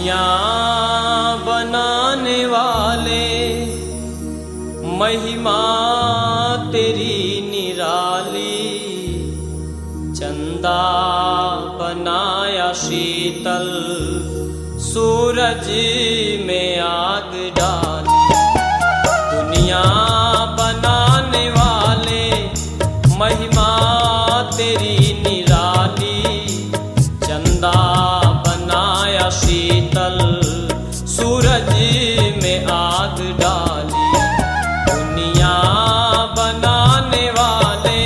दुनिया बनाने वाले महिमा तेरी निराली। चंदा बनाया शीतल, सूरज में आग डाली। दुनिया बनाने वाले महिमा तेरी निराली। चंदा बनाया शीतल, सूरज में आग डाली। दुनिया बनाने वाले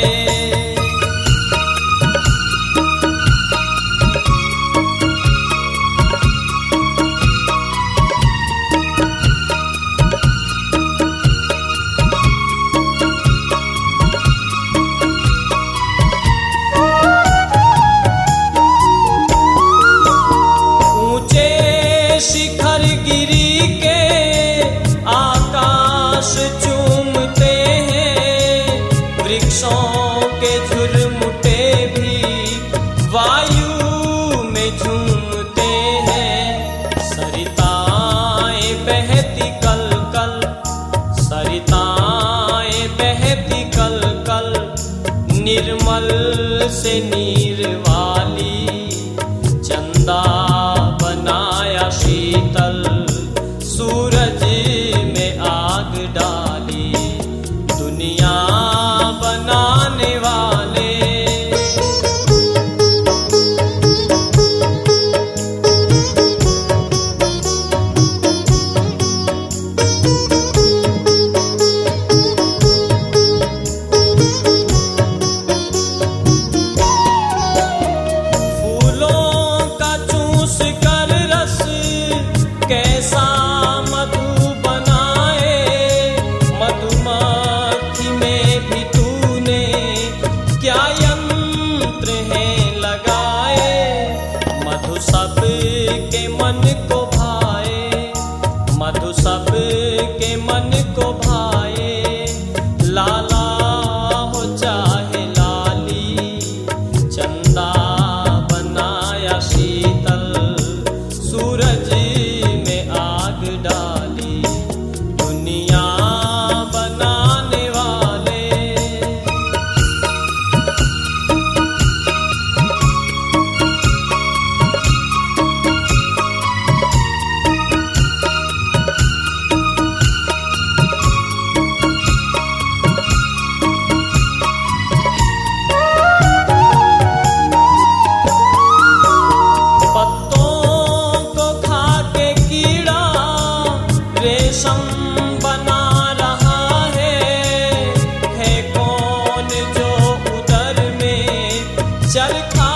शिखर गिरी के आकाश चूमते हैं। वृक्षों के झुरमुटे भी वायु में झूमते हैं। सरिताएं बहती कल कल, सरिताएं बहती कल कल, निर्मल से नीर वाली। चंदा बनाया शीतल, सूरज में आग डाली। दुनिया बनाने वाले कैसा मधु बनाए। मधुमक्खी में भी तूने क्या यंत्र है लगाए। मधु सब के मन को भाए, मधु सब के मन को भाए। लाला हो चाहे लाली, चंदा बनाया शीतल, सूरज आग डाली। दुनिया बनाने वाले रेशम बना रहा है कौन जो उदर में चरखा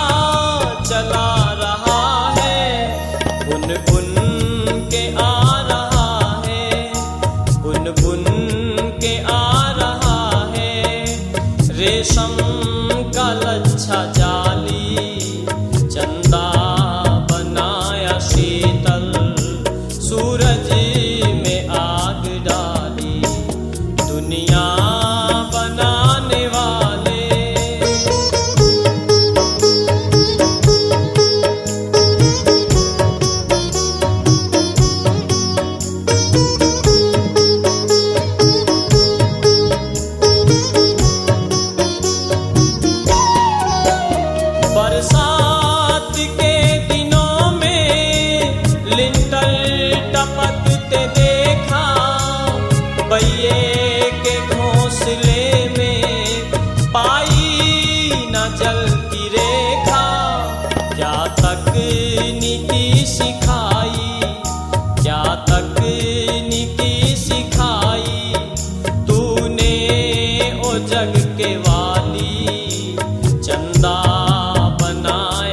चला रहा है। बुन बुन के आ रहा है, बुन बुन के आ रहा है। रेशम का लच्छा जाली। चंदा बनाया शीतल, सूरज आग डाली। दुनिया बनाने वाले बरसात के दिनों में लिंटर टपकते देखा। बैये के घोंसले में पाई न जल की रेखा। क्या तकनीकी सिखाई, क्या तकनीकी सिखाई तूने ओ जग के वाली। चंदा बनाया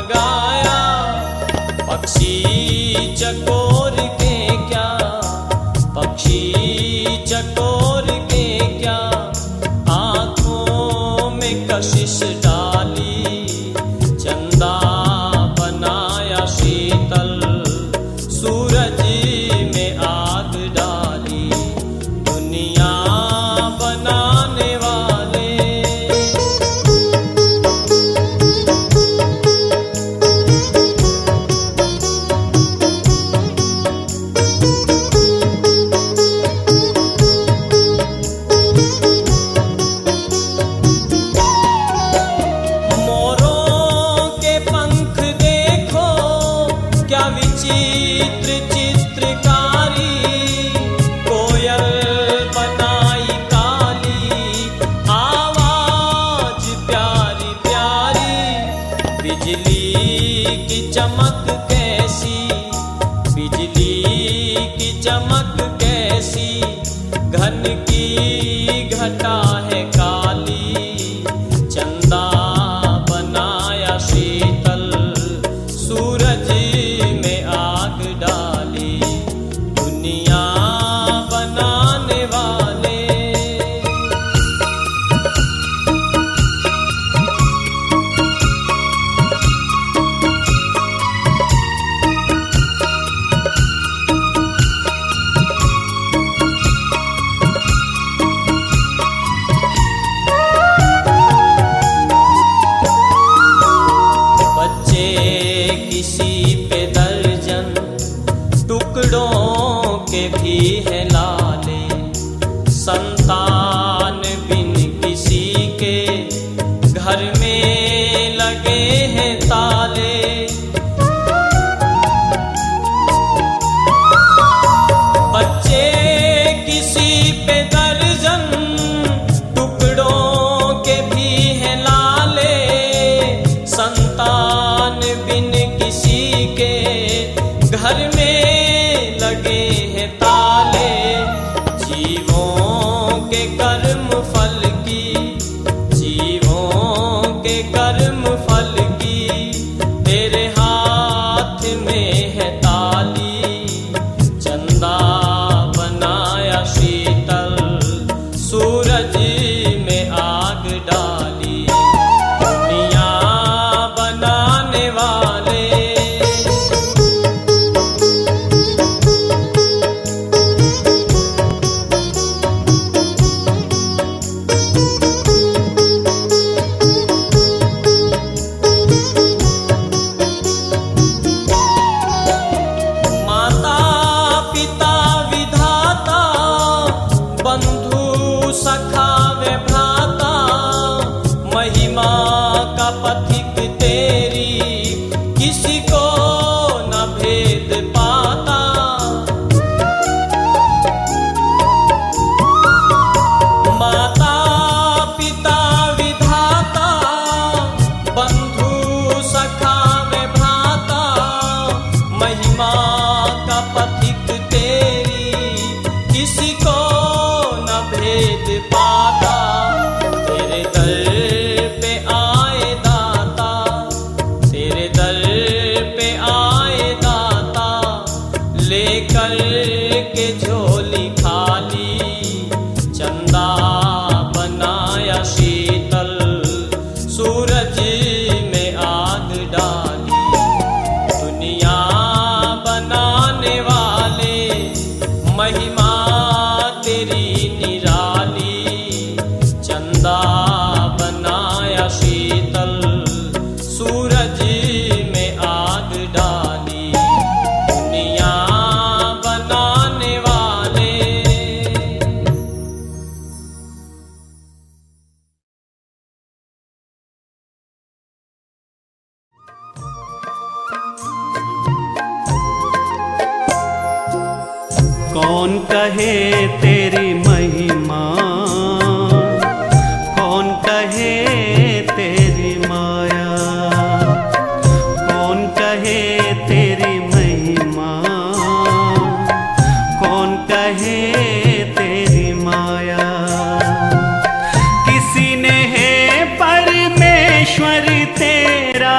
जगमगाया। पक्षी चकोर के क्या, पक्षी चकोर के क्या, आंखों में कशिश डाली। चंदा बनाया शीतल, सूरज में आग डाली। दुनिया बनाने वाले मोरों के पंख देखो, क्या विचित्र चित्रकारी। कोयल बनाई काली, आवाज प्यारी प्यारी। बिजली की चमक कैसी, बिजली की चमक कैसी। घन की घटा है काली। चंदा बनाया शीतल, सूरज में आग डाली। दुनिया बनाने वाले बच्चे किसी पे दर्जन, टुकड़ों के भी है लाले। संतान बिन किसी के, घर में लगे हैं ताले। बच्चे किसी पे दर्जन, टुकड़ों के भी हैं लाले। संतान बिन किसी के, घर में लगे हैं ताले। जीवों के कर्म फल की, जीवों के कर्म फल की। तेरे हाथ में है ताली। चंदा बनाया शीतल, सूरज में आग डाली। दुनिया बनाने वाले माता पिता विधाता, बंधु सखा व भ्राता। महिमा का पथिक तेरी, किसी को न भेद पाता। माता पिता विधाता, बंधु सखा व भ्राता। महिमा का पथिक तेरी, किसी को न भेद पाता। तेरे दर पे आए दाता, तेरे दर पे आए दाता। लेकर के झोली खाली। चंदा बनाया शीतल, सूरज में आग डाली। दुनिया बनाने वाले, महिमा तेरी निराली। चंदा बनाया शीतल, सूरज में आग डाली। दुनिया बनाने वाले कौन कहे तेरी महिमा, कौन कहे तेरी माया। कौन कहे तेरी महिमा, कौन कहे तेरी माया। किसी ने है परमेश्वर तेरा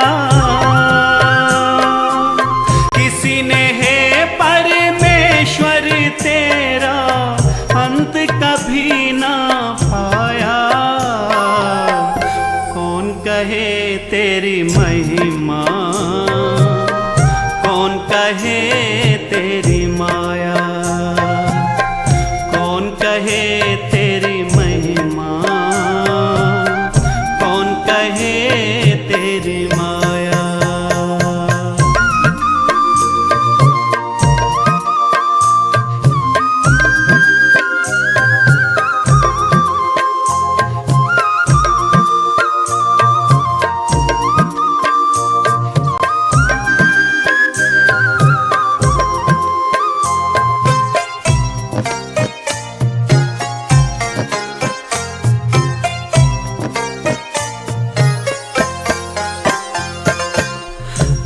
महिमा, कौन कहे तेरी माया, कौन कहे तेरी महिमा, कौन कहे तेरी माया।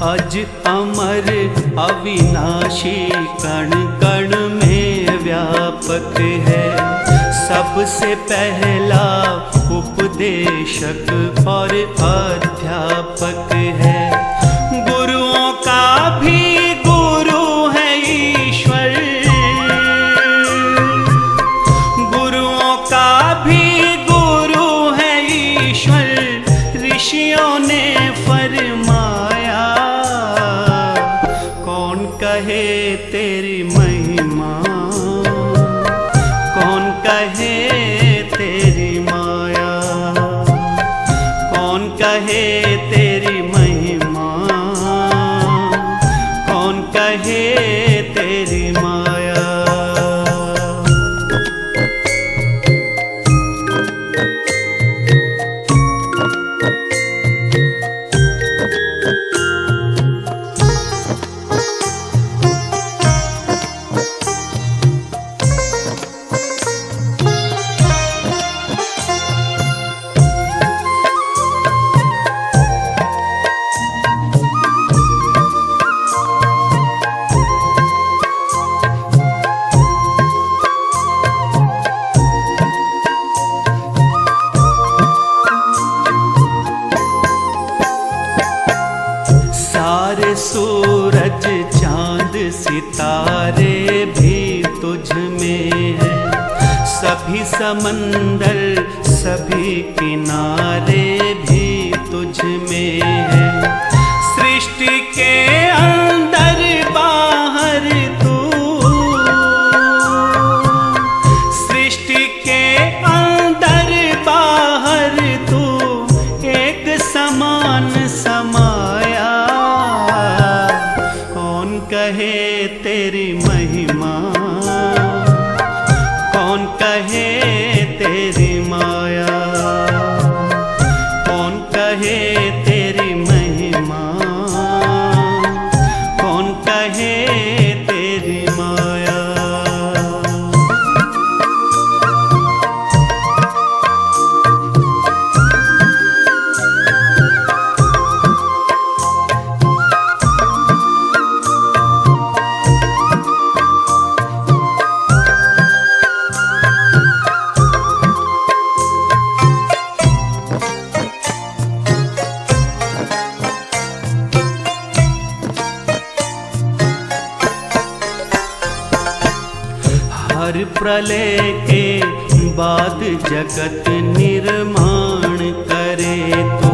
अज अमर अविनाशी कण कण में व्यापक है, सबसे पहला उपदेशक और अध्यापक है। गुरुओं का भी गुरु है ईश्वर, गुरुओं का भी गुरु है ईश्वर, ऋषियों ने फरमाया, कौन कहे तेरी महिमा, कौन कहे तेरी माया, कौन कहे तेरी महिमा, कौन कहे तेरी माया। सारे सूरज चांद सितारे भी तुझ में है, सभी समंदर सभी किनारे भी तुझ में है। सृष्टि के अंदर बाहर तू, सृष्टि के अंदर बाहर तू एक समान समाया, कौन कहे तेरी महिमा, कौन कहे तेरी माया, कौन कहे तेरी महिमा, कौन कहे तेरी माया। हर प्रलय के बाद जगत निर्माण करे तो,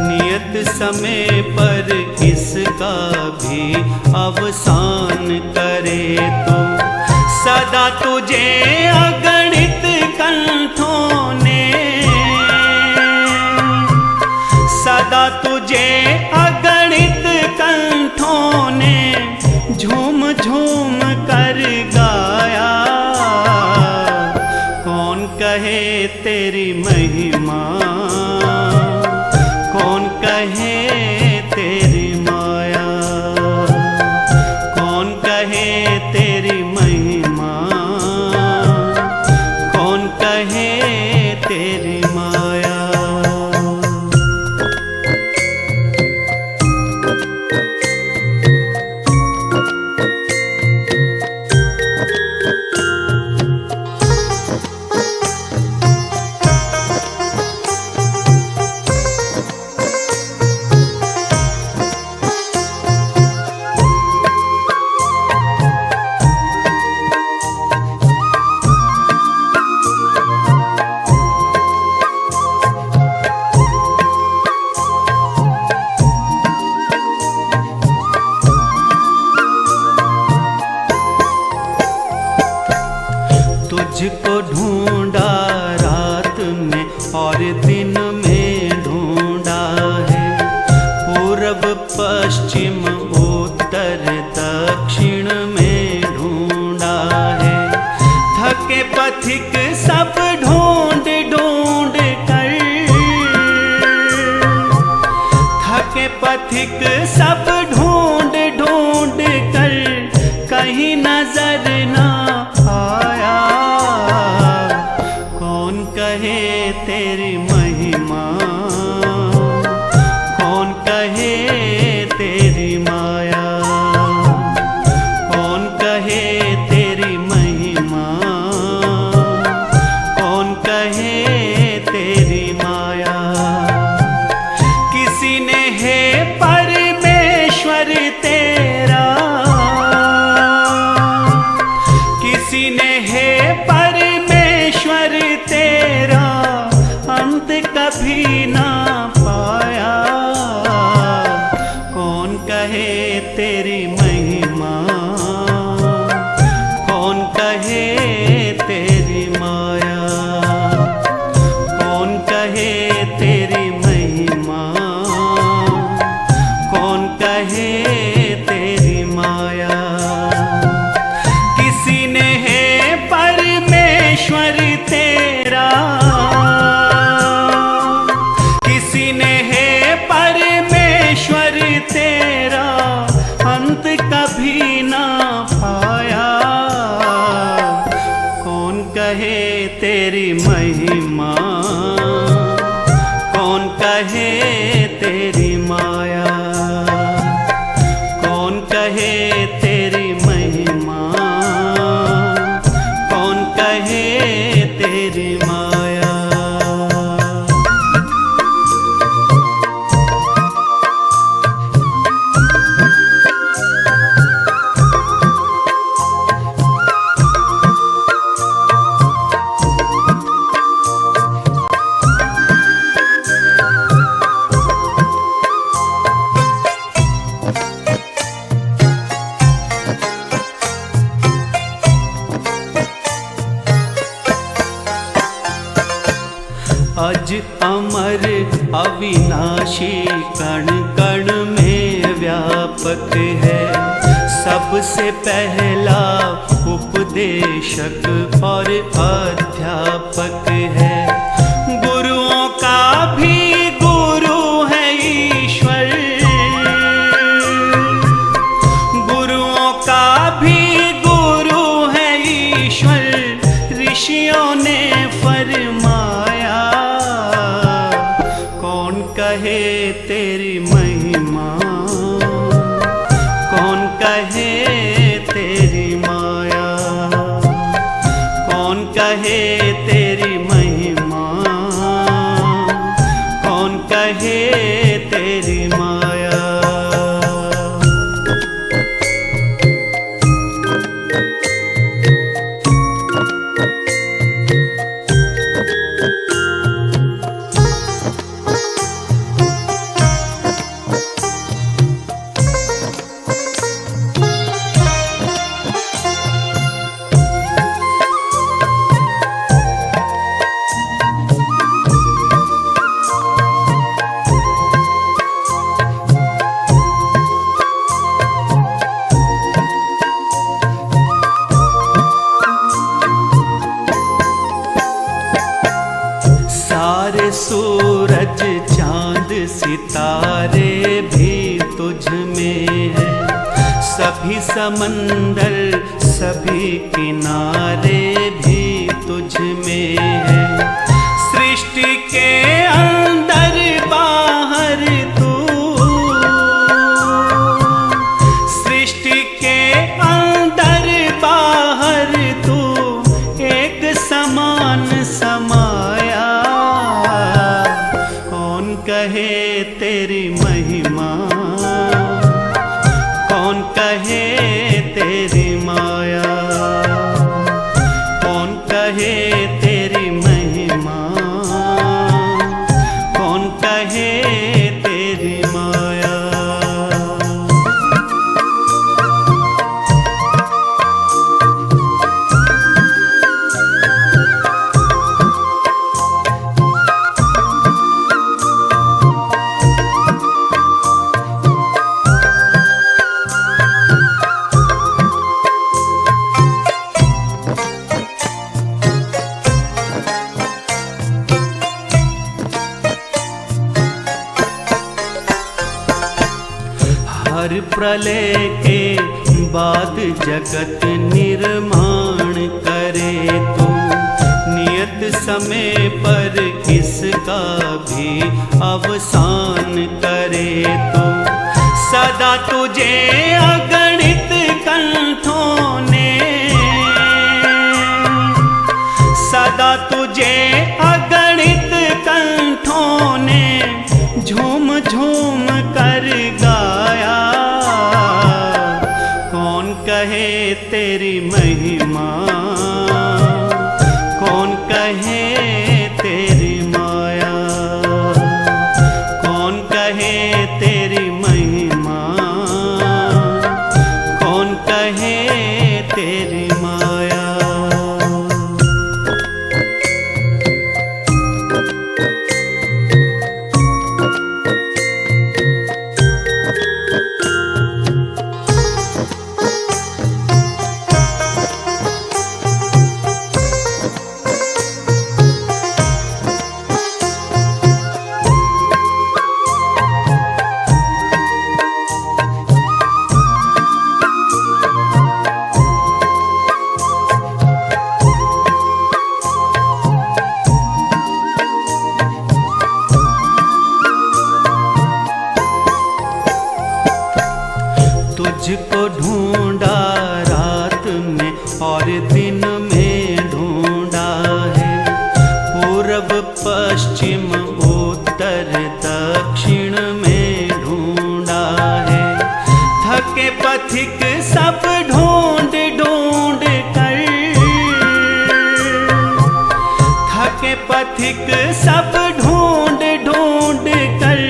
नियत समय पर इसका भी अवसान करे तो, सदा तुझे अगणित कंठों ने, सदा तुझे अगणित कंठों ने झूम झूम कर गाया, कौन कहे तेरी महिमा, कौन कहे तेरी माया, कौन कहे तेरी महिमा, कौन कहे तेरी माया। पश्चिम उत्तर दक्षिण में ढूंढा है। थके पथिक सब ढूंढ ढूंढ कर, थके पथिक सब ढूंढ ढूंढ कर कहीं नजर ना आया। कौन कहे तेरी महिमा, कौन कहे तेरी माया, कौन कहे तेरी महिमा, कौन कहे तेरी माया। किसी ने है परमेश्वर तेरा, किसी ने है परमेश्वर तेरा अंत कभी ना पाया। कौन कहे तेरी महिमा, कौन कहे तेरी माया, कौन कहे तेरी महिमा, कौन कहे तेरी माया। किसी ने है परमेश्वर तेरा, किसी ने है परमेश्वर तेरा अंत कभी ना पाया। कौन कहे तेरी महिमा, कौन कहे तेरी माया, कौन कहे तेरी महिमा, कौन कहे तेरी माया। अज अमर अविनाशी कण कण में व्यापक है। सबसे पहला उपदेशक और अध्यापक है। गुरुओं का भी गुरु है ईश्वर, गुरुओं का भी गुरु है ईश्वर। ऋषियों ने फरमाया, कौन कहे तेरी महिमा, कौन कहे तेरी माया, कौन कहे तेरी महिमा, कौन कहे तेरी माया। सारे सूरज चांद सितारे भी तुझ में है। सभी समंदर सभी किनारे भी तुझ में है। सृष्टि के अंदर बाहर तू, सृष्टि के अंदर बाहर तू एक समान समाया। कौन कहे तेरी महिमा, कौन कहे तेरी माया, हर प्रलय के बाद जगत निर्माण करे तो नियत समय पर इसका भी अवसान करे तो सदा तुझे अगणित कंठों ने सदा तुझे अगणित कंठों ने झूम झूम कर गाया। कौन कहे तेरी महिमा, कौन कहे तेरी माया, कौन कहे तेरी महिमा, कौन कहे तेरी माया। तुझको ढूंढा रात में और दिन में ढूंढा है, पूरब पश्चिम उत्तर दक्षिण में ढूंढा है। थके पथिक सब ढूंढ ढूंढ कर, थके पथिक सब ढूंढ ढूंढ कर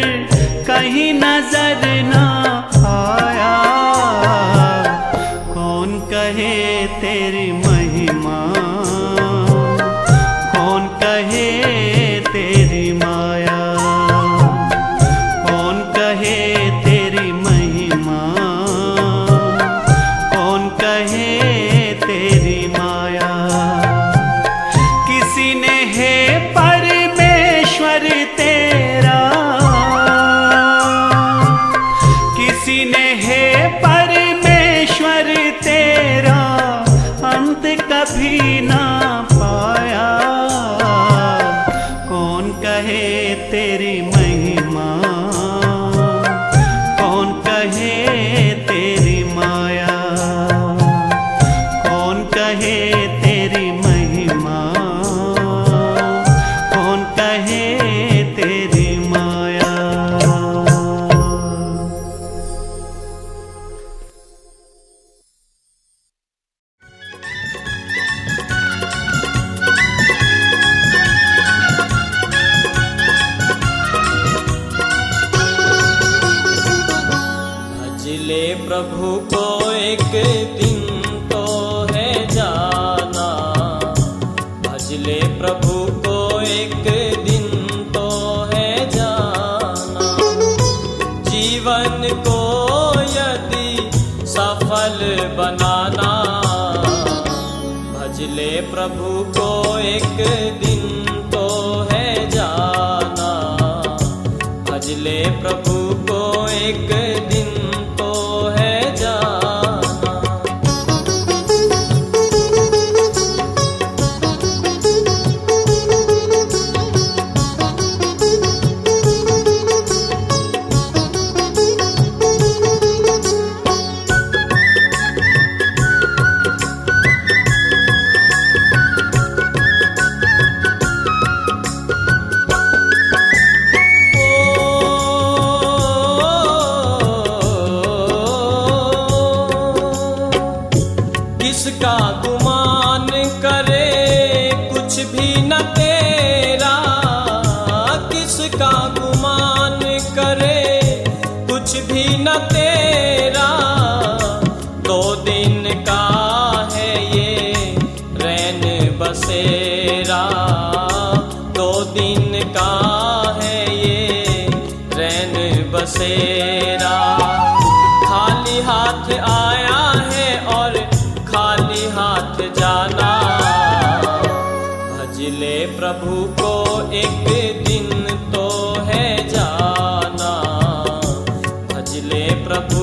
कहीं नजर ना आया। कौन कहे तेरी महिमा, कौन कहे तेरी माया, कौन कहे तेरी महिमा, कौन कहे तेरी माया। किसी ने है परमेश्वर तेरा, किसी ने है परमेश्वर तेरा अंत कभी ना पाया। कौन कहे तेरी महिमा, कौन कहे तेरी माया, कौन कहे तेरी महिमा, कौन कहे तेरी माया। भजले प्रभु को एक दिन तो है जाना, भजले प्रभु को एक दिन तो है जाना। जीवन को यदि सफल बनाना, भजले प्रभु को एक दिन तो है जाना, भजले प्रभु को एक दिन तो है जाना। किसका गुमान करे कुछ भी न तेरा, किसका गुमान करे कुछ भी न तेरा। 2 दिन का है ये रैन बसेरा, 2 दिन का है ये रैन बसेरा। खाली हाथ आया है और खाली हाथ जाना, भजले प्रभु को एक दिन तो है जाना, भजले प्रभु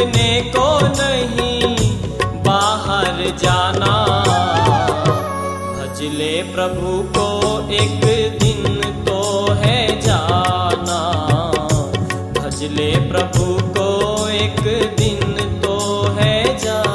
निकलने को नहीं बाहर जाना। भज ले प्रभु को एक दिन तो है जाना। भज ले प्रभु को एक दिन तो है जाना।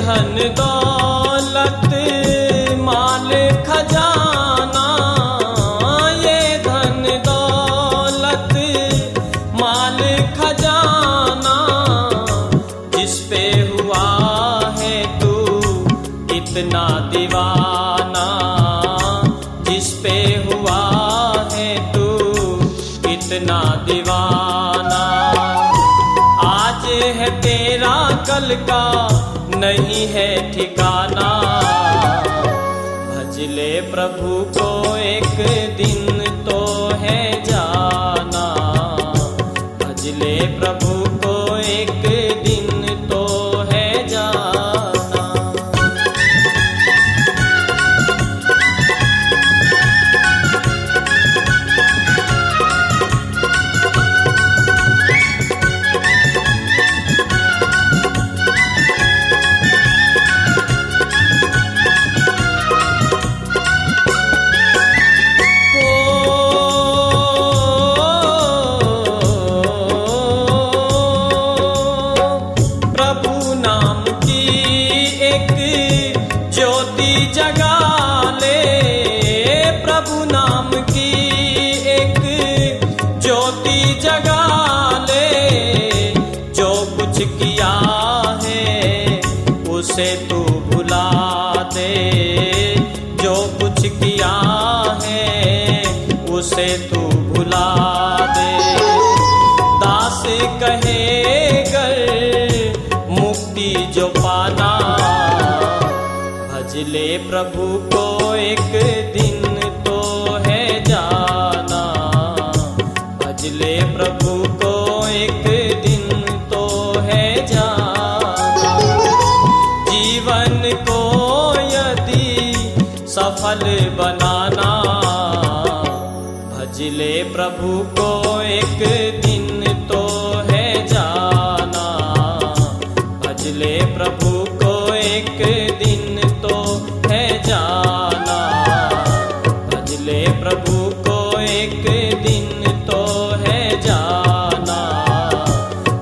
धन दौलत माल खजाना, ये धन दौलत माल खजाना, जिस पे हुआ है तू इतना दीवाना। जिस पे हुआ है तू इतना दीवाना। आज है तेरा कल का नहीं है ठिकाना। भज ले प्रभु को एक दिन तो है जाना। भज ले प्रभु को एक दिन तो है जाना। जगा ले प्रभु नाम की एक ज्योति जगा ले। जो कुछ किया है उसे तू भुला दे। जो कुछ किया है उसे तू भुला दे। दास कहे गर मुक्ति जो पाना। भज ले प्रभु को एक दिन तो है जाना। भज ले प्रभु को एक दिन तो है जाना। जीवन को यदि सफल बनाना। भज ले प्रभु को एक दिन तो है जाना। भज ले प्रभु को एक दिन तो है जाना। भज ले प्रभु को एक दिन तो है जाना।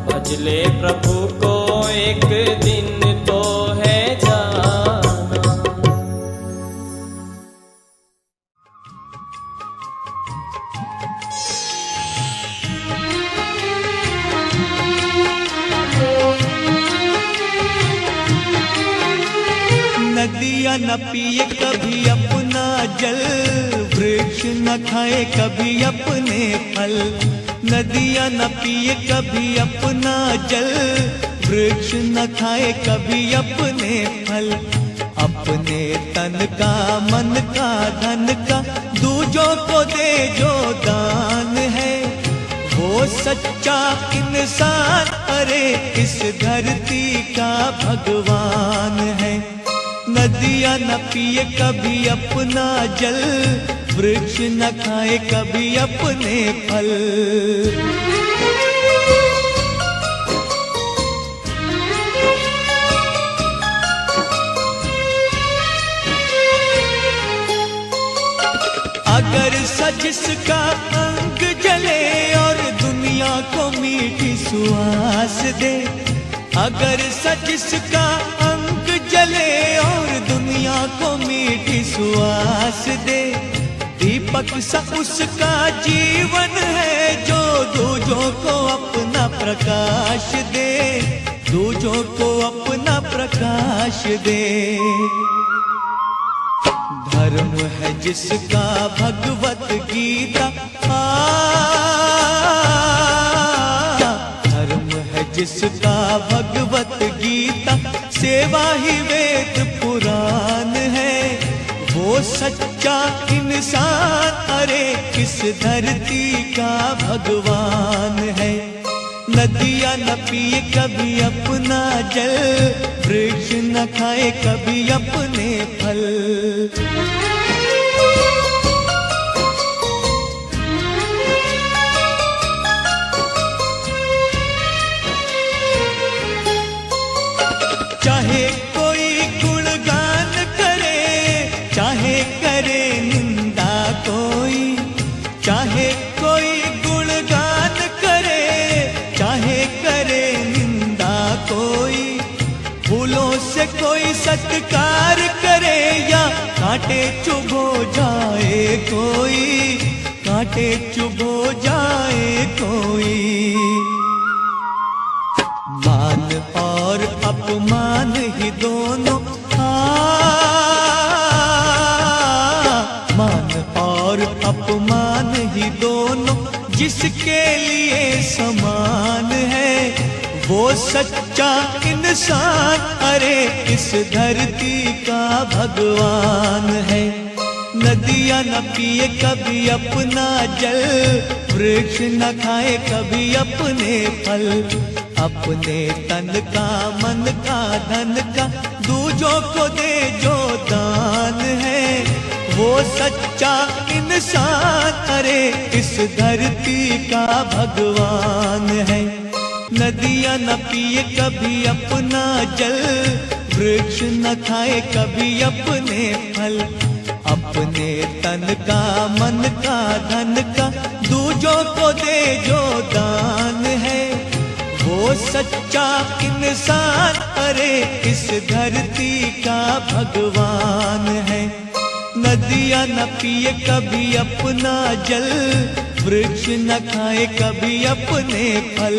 भज ले प्रभु को एक दिन तो है जाना। नदियाँ न पिए कभी अपना जल, वृक्ष न खाए कभी अपने फल। नदियाँ न पिए कभी अपना जल, वृक्ष न खाए कभी अपने फल। अपने तन का मन का धन का दूजों को दे जो दान है, वो सच्चा इंसान अरे इस धरती का भगवान है। नदियाँ न पिए कभी अपना जल, वृक्ष न खाए कभी अपने फल। अगर जिसका अंग जले और दुनिया को मीठी सुहास दे। अगर जिसका अंग जले और दुनिया को मीठी सुहास दे। दीपक सा उसका जीवन है जो दूजों को अपना प्रकाश दे। दूजों को अपना प्रकाश दे। धर्म है जिसका भगवत गीता। धर्म जिसका भगवत गीता सेवा ही वेद पुराण है, वो सच्चा इंसान अरे इस धरती का भगवान है। नदियाँ न पिए कभी अपना जल, वृक्ष न खाए कभी अपने फल। चाहे कोई गुणगान करे, चाहे करे निंदा कोई, चाहे कोई गुणगान करे, चाहे करे निंदा कोई, फूलों से कोई सत्कार करे या कांटे चुभो जाए कोई, कांटे चुभो जाए कोई। मान और अपमान ही दोनों, मान और अपमान ही दोनों जिसके लिए समान है, वो सच्चा इंसान अरे इस धरती का भगवान है। नदियाँ न पिए कभी अपना जल, वृक्ष न खाए कभी अपने फल, अपने तन का मन का धन का दूजों को दे जो दान है, वो सच्चा इंसान अरे इस धरती का भगवान है। नदियाँ न पिए कभी अपना जल, वृक्ष न खाए कभी अपने फल, अपने तन का मन का धन का दूजों को दे जो दान है, वो सच्चा इंसान अरे इस धरती का भगवान है। नदियाँ न पिए कभी अपना जल, वृक्ष न खाए कभी अपने फल।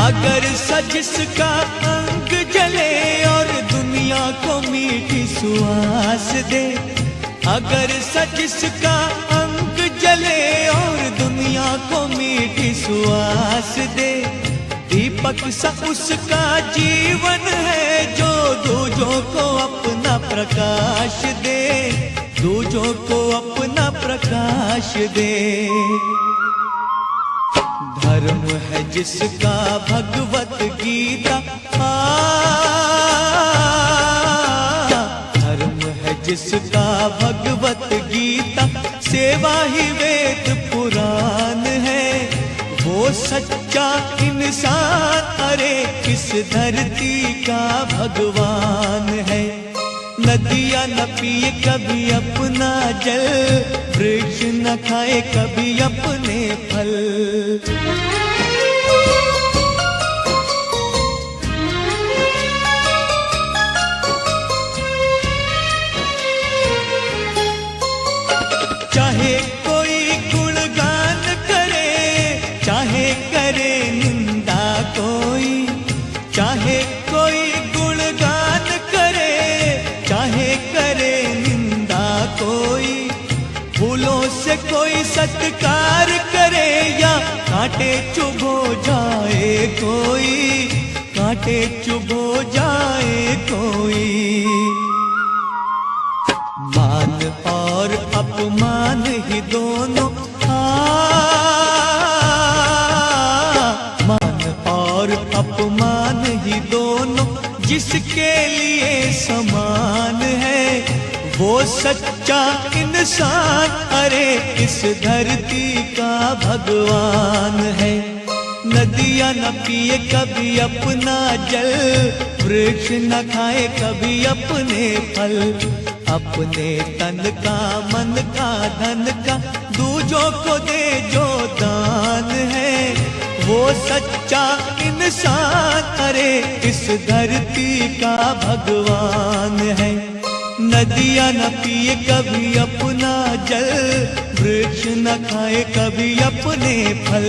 अगर जिसका अंग जले और दुनिया को मीठी सुहास दे, अगर जिसका अंग जले और दुनिया को मीठी सुहास दे, दीपक सा उसका जीवन है जो दूजों को अपना प्रकाश दे, दूजों को अपना प्रकाश दे। धर्म है जिसका भगवत गीता, धर्म है जिसका भगवत गीता सेवा ही वेद पुराण है, वो सच्चा इंसान अरे इस धरती का भगवान है। नदियाँ न पिए कभी अपना जल, वृक्ष न खाए कभी अपने फल। चाहे कोई गुणगान करे, चाहे करे निंदा कोई, चाहे कोई गुणगान करे, चाहे करे निंदा कोई, फूलों से कोई सत्कार करे या कांटे चुभो जाए कोई, कांटे चुभो जाए कोई। मान और अपमान ही दोनों, मान और अपमान ही दोनों जिसके लिए समान है, वो सच्चा इंसान अरे इस धरती का भगवान है। नदियाँ न पिए कभी अपना जल, वृक्ष न खाए कभी अपने फल, अपने तन का मन का धन का दूजों को दे जो दान है, वो सच्चा इंसान अरे इस धरती का भगवान है। नदियाँ न पिए कभी अपना जल, वृक्ष न खाए कभी अपने फल।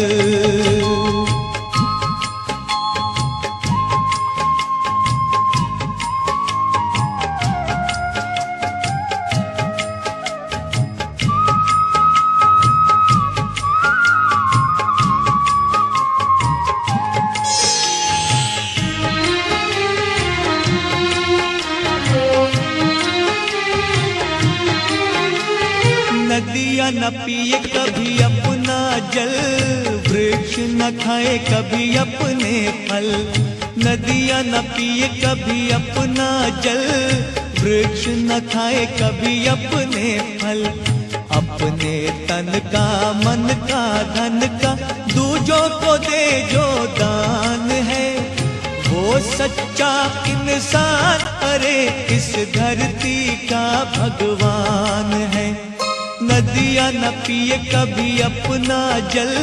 न पिए कभी अपना जल, वृक्ष न खाए कभी अपने फल। नदियाँ न पिए कभी अपना जल, वृक्ष न खाए कभी अपने फल। अपने तन का मन का धन का दूजों को दे जो दान है, वो सच्चा इंसान अरे इस धरती का भगवान है। नदियाँ न पिए कभी अपना जल,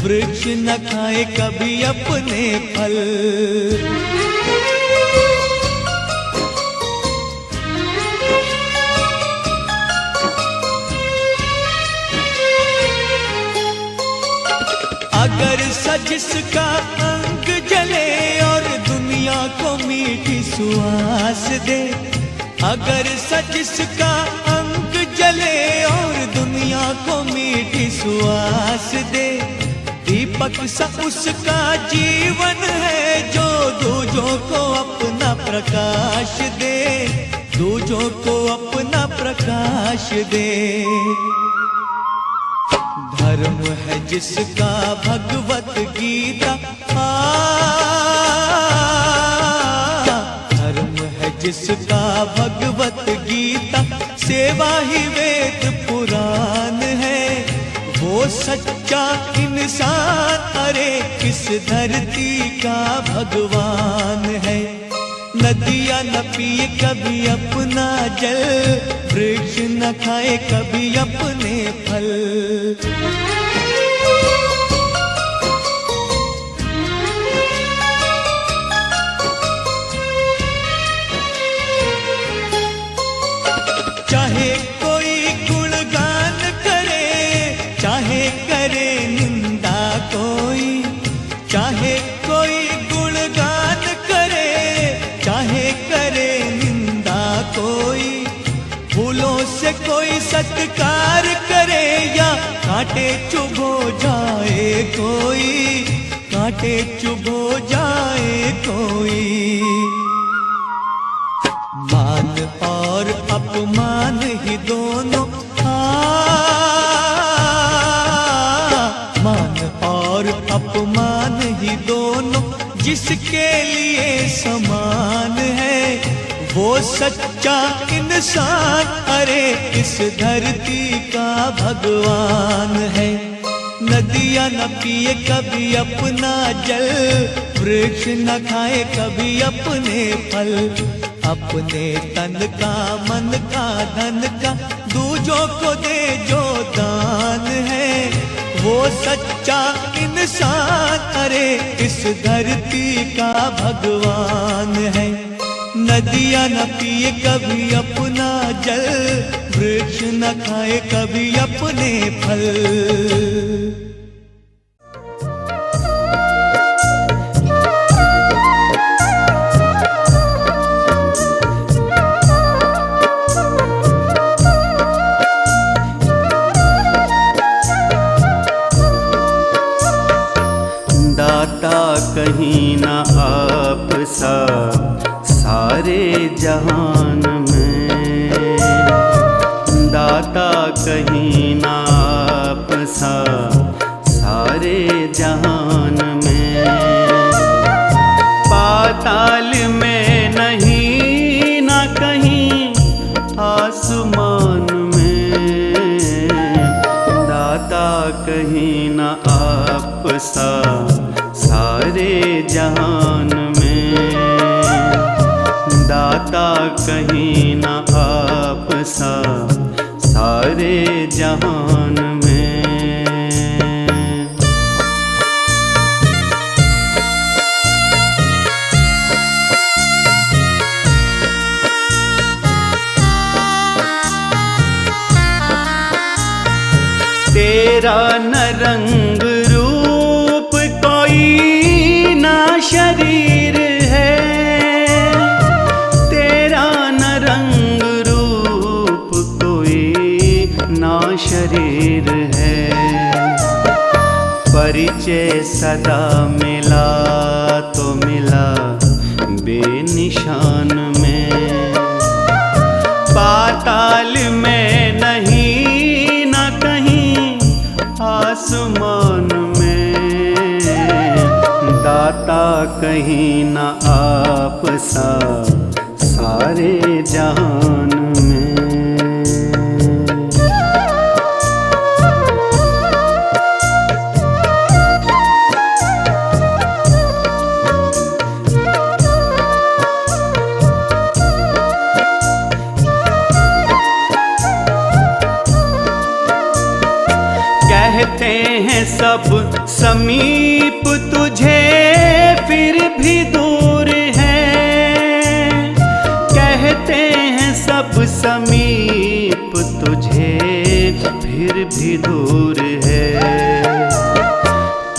वृक्ष न खाए कभी अपने फल। अगर जिसका अंग जले और दुनिया को मीठी सुहास दे, अगर जिसका अंग जले और दुनिया को मीठी सुहास दे, दीपक सा उसका जीवन है जो दूजों को अपना प्रकाश दे, दूजों को अपना प्रकाश दे। धर्म है जिसका भगवत गीता, धर्म है जिसका भगवत गीता, सेवा ही वेद पुराण है, वो सच्चा इंसान अरे इस धरती का भगवान है। नदियाँ न पिए कभी अपना जल, वृक्ष न खाए कभी अपने फल। चाहे कोई गुणगान करे, चाहे करे निंदा कोई, चाहे कोई गुणगान करे, चाहे करे निंदा कोई, फूलों से कोई सत्कार करे या कांटे चुभो जाए कोई, कांटे चुभो जाए कोई। मान और अपमान ही दोनों, मान और अपमान ही दोनों जिसके लिए समान है, वो सच्चा इंसान अरे इस धरती का भगवान है। नदियाँ न पिए कभी अपना जल, वृक्ष न खाए कभी अपने फल। अपने तन का मन का धन का दूजों को दे जो दान है, वो सच्चा इंसान अरे इस धरती का भगवान है। नदियाँ न पिए कभी अपना जल, वृक्ष न खाए कभी अपने फल। दाता कहीं न आप सा सारे जहान में, दाता कहीं न आप सा सारे जहान में। पाताल में नहीं न कहीं आसमान में, दाता कहीं न आप सा सारे जहान में। दाता कहीं न आप सा सारे जहान में। तेरा न रंग रूप कोई ना शरीर है, तेरा न रंग रूप कोई ना शरीर है। परिचय सदा मिला तो मिला बेनिशान में। पाताल में नहीं न कहीं कहीं न आप सा सारे जहान में। कहते हैं सब समीप तुझे फिर भी दूर है, कहते हैं सब समीप तुझे फिर भी दूर है।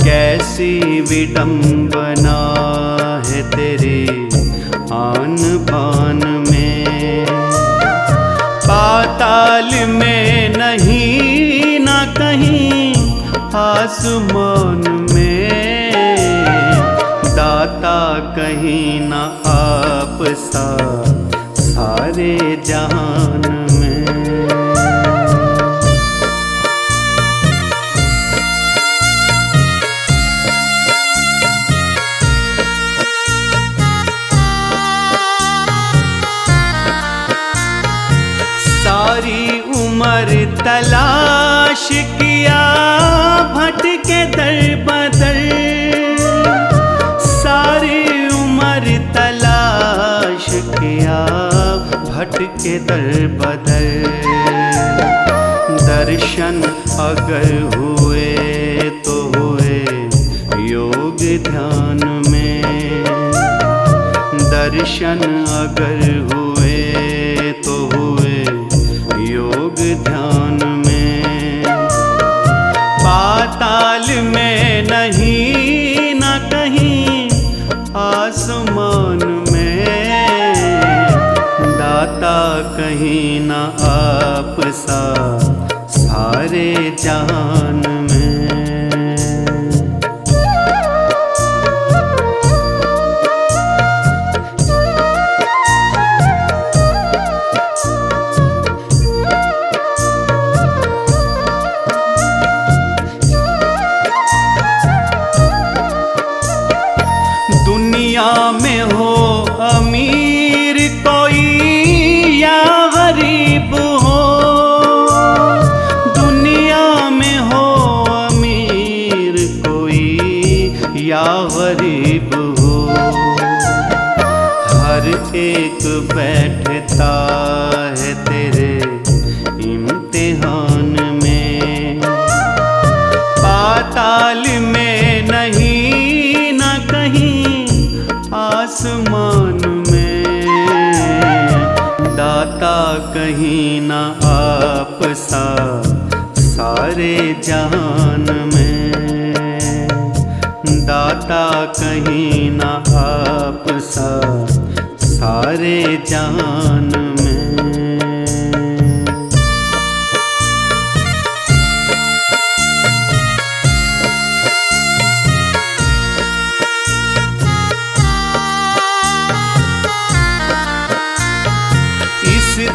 कैसी विडंबना है तेरे आन बान में, पाताल में नहीं ना कहीं आसमान में। दाता कहीं ना आप सा सारे जहान में। सारी उम्र तलाश किया भटके दर बदर, सारी उम्र तलाश किया भटके दर बदर। दर्शन अगर हुए तो हुए योग ध्यान में, दर्शन अगर हुए तो हुए योग ध्यान में। पाताल में नहीं ना कहीं आसमान में। दाता कहीं ना आप सा सारे जहान में। दुनिया में हो अमीर कोई या गरीब हो, दुनिया में हो अमीर कोई या गरीब हो। हर एक बैठता है तेरे इम्तिहान में। पाताल में नहीं ना कहीं आसमान में। दाता कहीं ना आप सा सारे जहान में। दाता कहीं ना आप सा सारे जहान में।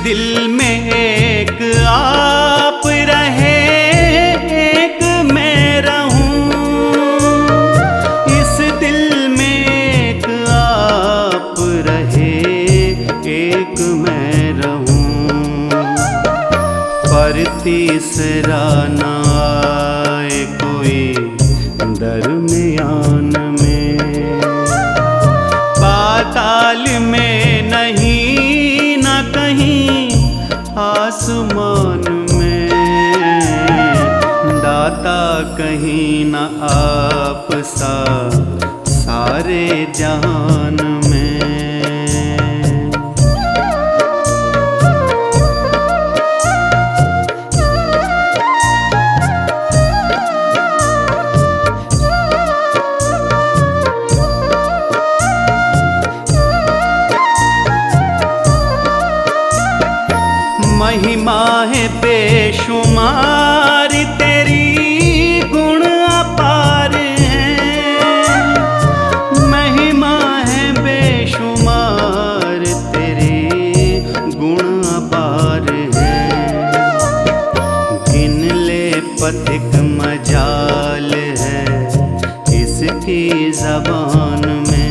दिल में एक आप रहे एक मैं रहूं, इस दिल में एक आप रहे एक मैं रहूं। पर तीसरा ना आए कोई दरमियान में। पाताल में नहीं ना कहीं आसमान में। दाता कहीं ना आप सा सारे जहान में। महिमा है बेशुमार तेरी गुण अपार है। महिमा है बेशुमार तेरी गुण अपार है। गिन ले पथिक मजाल है इसकी ज़बान में।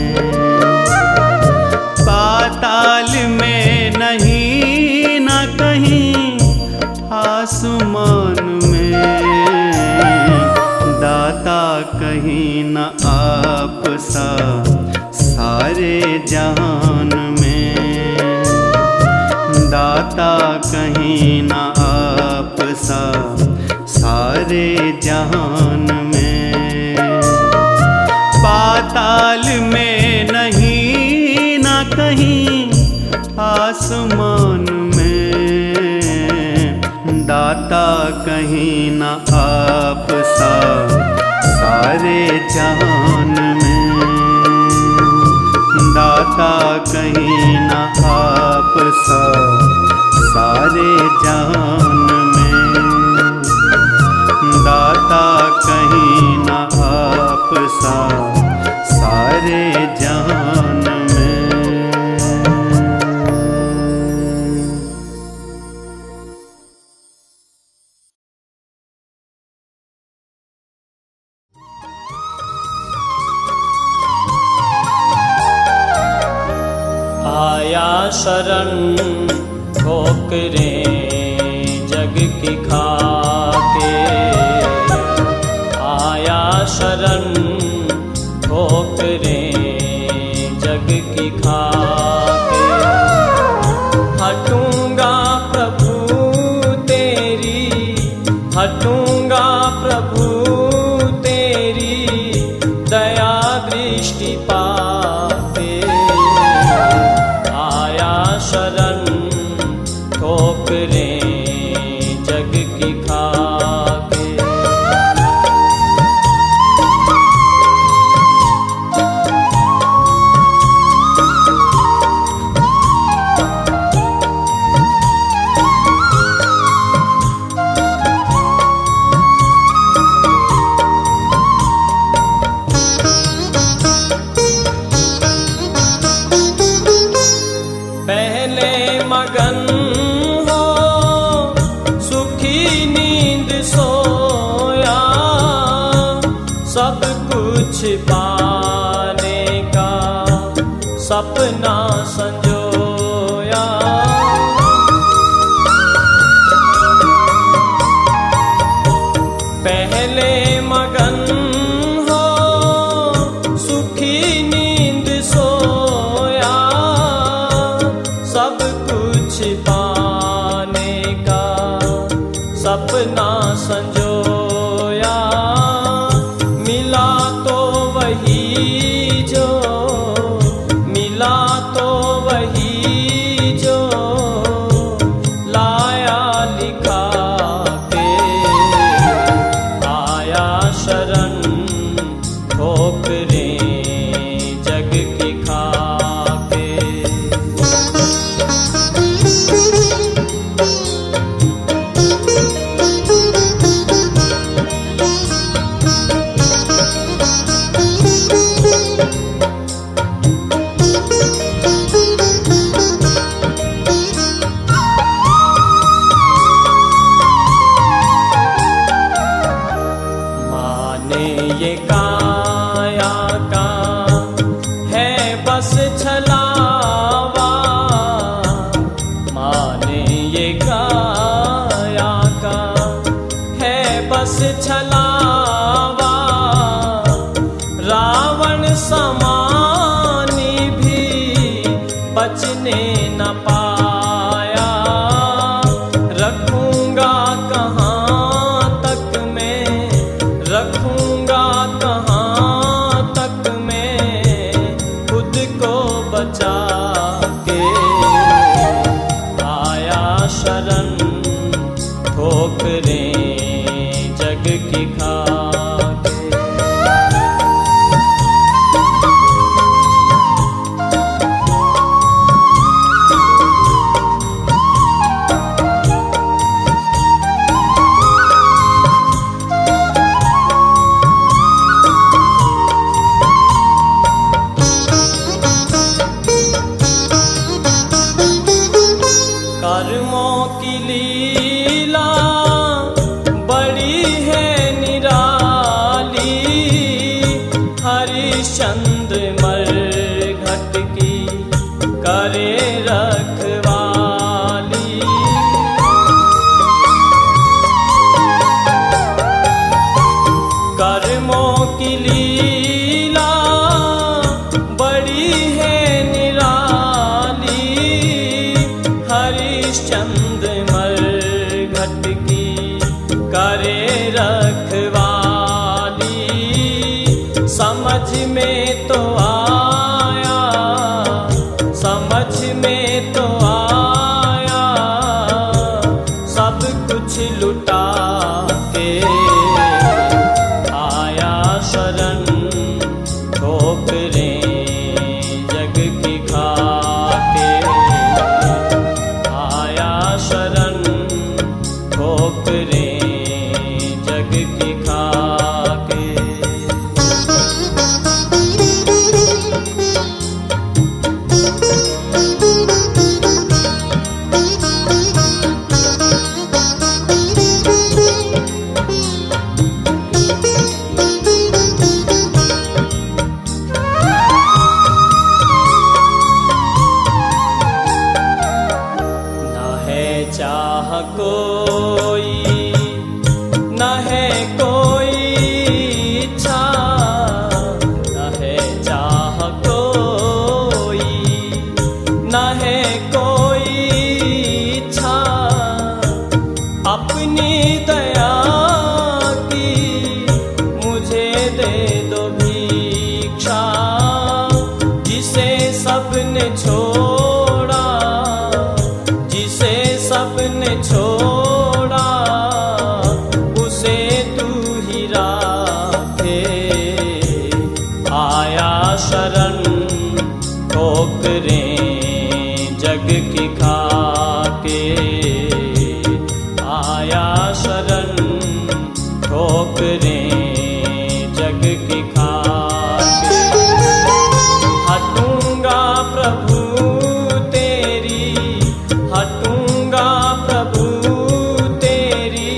दाता कहीं ना आप सा सारे जहान में। पाताल में नहीं ना कहीं आसमान में, दाता कहीं ना आप सा सारे जहान में। दाता कहीं ना आप सा सारे जहान में। दाता कहीं ना आप सा सारे जहान में। आया शरण ठोकरें जग की खाके, आया शरण ठोकरें जग की खाके। हटूंगा प्रभु तेरी, हटूंगा प्रभु तेरी दया दृष्टि पाके। आया शरण ठोकरें जग की खाके। पहले मगन हो सुखी नींद सोया, सब कुछ पाने का सपना संजोया। पहले मगन हो सुखी नींद सोया, सब कुछ पाने का सपना संजोया। मिला तो वही जो, मिला तो वही जो लाया लिखा के। आया शरण ठोकरें जग की खाके। माने ये काया का है बस छलावा, माने ये काया का है बस छलावा। रावण समानी भी बचने न पाया। रखूंगा कहाँ तक मैं, रखूंगा कहाँ तक मैं खुद को बचा के। आया शरण ठोकरें जग की खाके। कर्मों की लीला बड़ी है निराली, हरिश्चंद्र मरघट की करे रखवाली। कर्मों की लीला बड़ी है निराली, हरि हरिश्चंद्र मरघट की करे रखवाली, समझ में तो आया, समझ में तो आया, सब कुछ लुटा के आया शरण ठोकरें जग की खाके, आया शरण ठोकरें जग की खाके। चाह कोई न है कोई इच्छा, न है चाह कोई न है कोई इच्छा, अपनी दया की मुझे दे दो भिक्षा, जिसे सबने छोड़ा, जिसे सबने छोड़ा, उसे तू ही राखे, आया शरण ठोकरें जग की खाके, आया शरण ठोकरें जग की खाके। हटूंगा प्रभु तेरी, हटूंगा प्रभु तेरी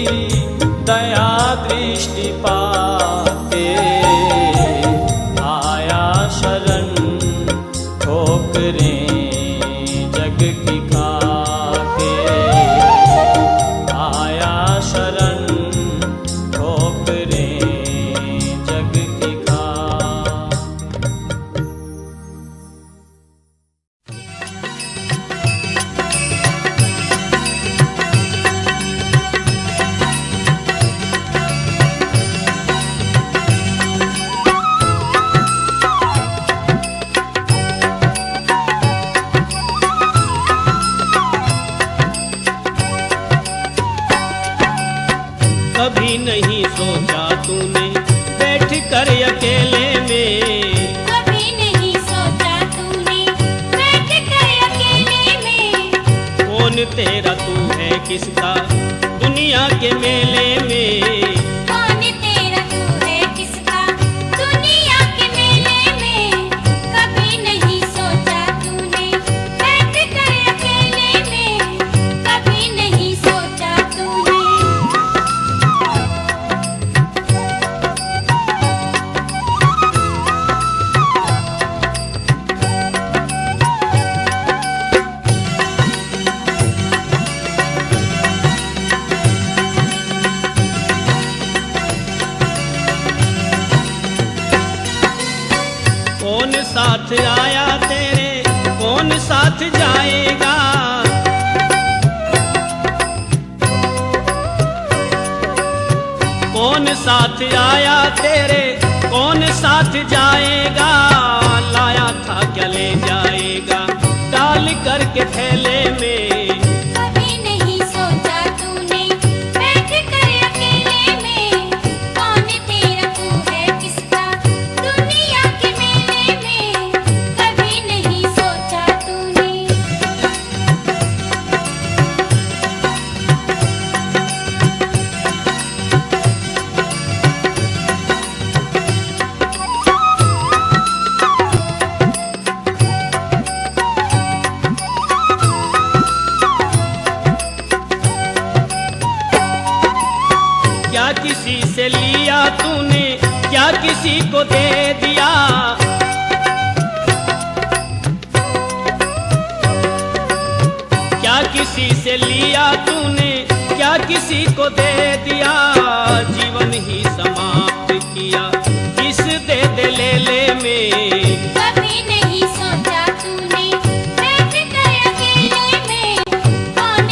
दया दृष्टि पाके, आया शरण ठोकरें जग की खाके, आया शरण ठोकरें जग की खाके। कभी नहीं सोचा तूने बैठ कर अकेले में, कभी नहीं सोचा तूने बैठ कर अकेले में, कौन तेरा तू है किसका दुनिया के मेले में, कौन तेरा तू है किसका दुनिया के मेले में। कभी नहीं सोचा तूने बैठ कर अकेले में, कभी नहीं सोचा तूने। कौन साथ आया तेरे, कौन साथ जाएगा, कौन साथ आया तेरे, कौन साथ जाएगा, लाया था क्या ले जाएगा डाल करके थैले में। कभी नहीं सोचा तूने बैठ कर अकेले में, कौन तेरा तू है किसका दुनिया के मेले में। कभी नहीं सोचा तूने। क्या किसी से लिया तूने, क्या किसी को दे दिया, क्या किसी से लिया तूने, क्या किसी को दे दिया, जीवन ही समाप्त किया इस दे दे ले ले में। कभी नहीं सोचा तूने बैठ कर अकेले में, कौन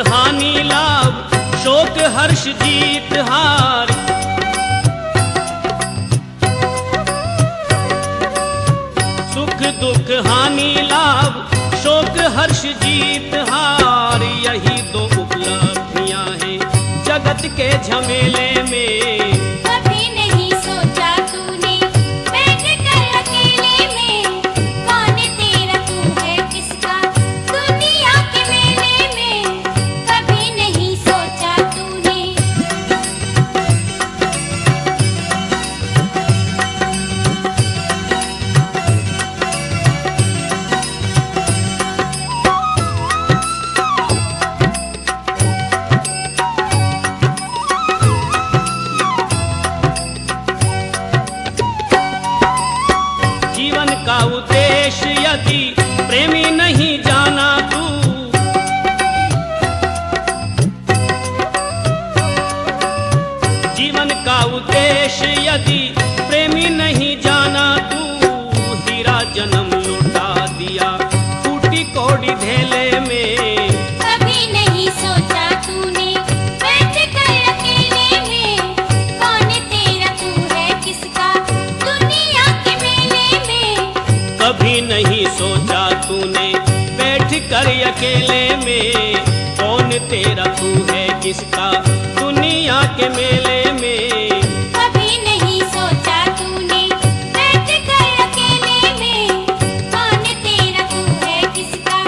हानि लाभ शोक हर्ष जीत हार। सुख दुख हानि लाभ शोक हर्ष जीत हार, यही दो उपलब्धियां हैं जगत के झमेले में। कभी नहीं सोचा तूने बैठ कर अकेले में, कौन तेरा तू है किसका दुनिया के मेले में। कभी नहीं सोचा तूने। जीवन का उद्देश्य यदि प्रेमी नहीं जाना तू, जीवन का उद्देश्य यदि प्रेमी नहीं जाना तू, हीरा जन्म लुटा दिया फूटी कौड़ी ढेले में। कभी नहीं सोचा तूने बैठ कर अकेले में, कौन तेरा तू है किसका दुनिया के मेले में। कभी नहीं सोचा तूने बैठ कर अकेले में, कौन तेरा तू है किसका दुनिया के मेले में। कभी नहीं सोचा तूने बैठ कर अकेले में, कौन तेरा तू है किसका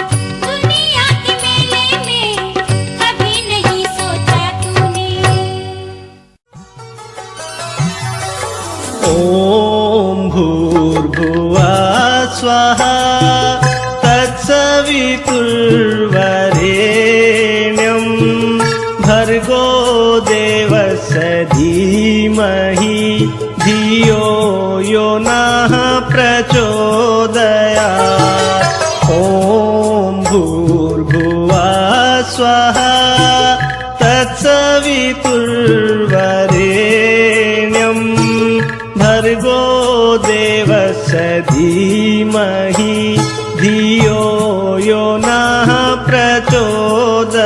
दुनिया के मेले में। कभी नहीं सोचा तूने। ॐ भूर्भुवः स्वः तत्सवितुर्वरेण्यं भर्गो देवस्य धीमहि धियो यो नः प्रचोदयात्। ॐ भूर्भुवः स्वः तत्सवितुर्वरेण्यं भर्गो देवस्य धीमहि धियो यो नः प्रचोदयात्।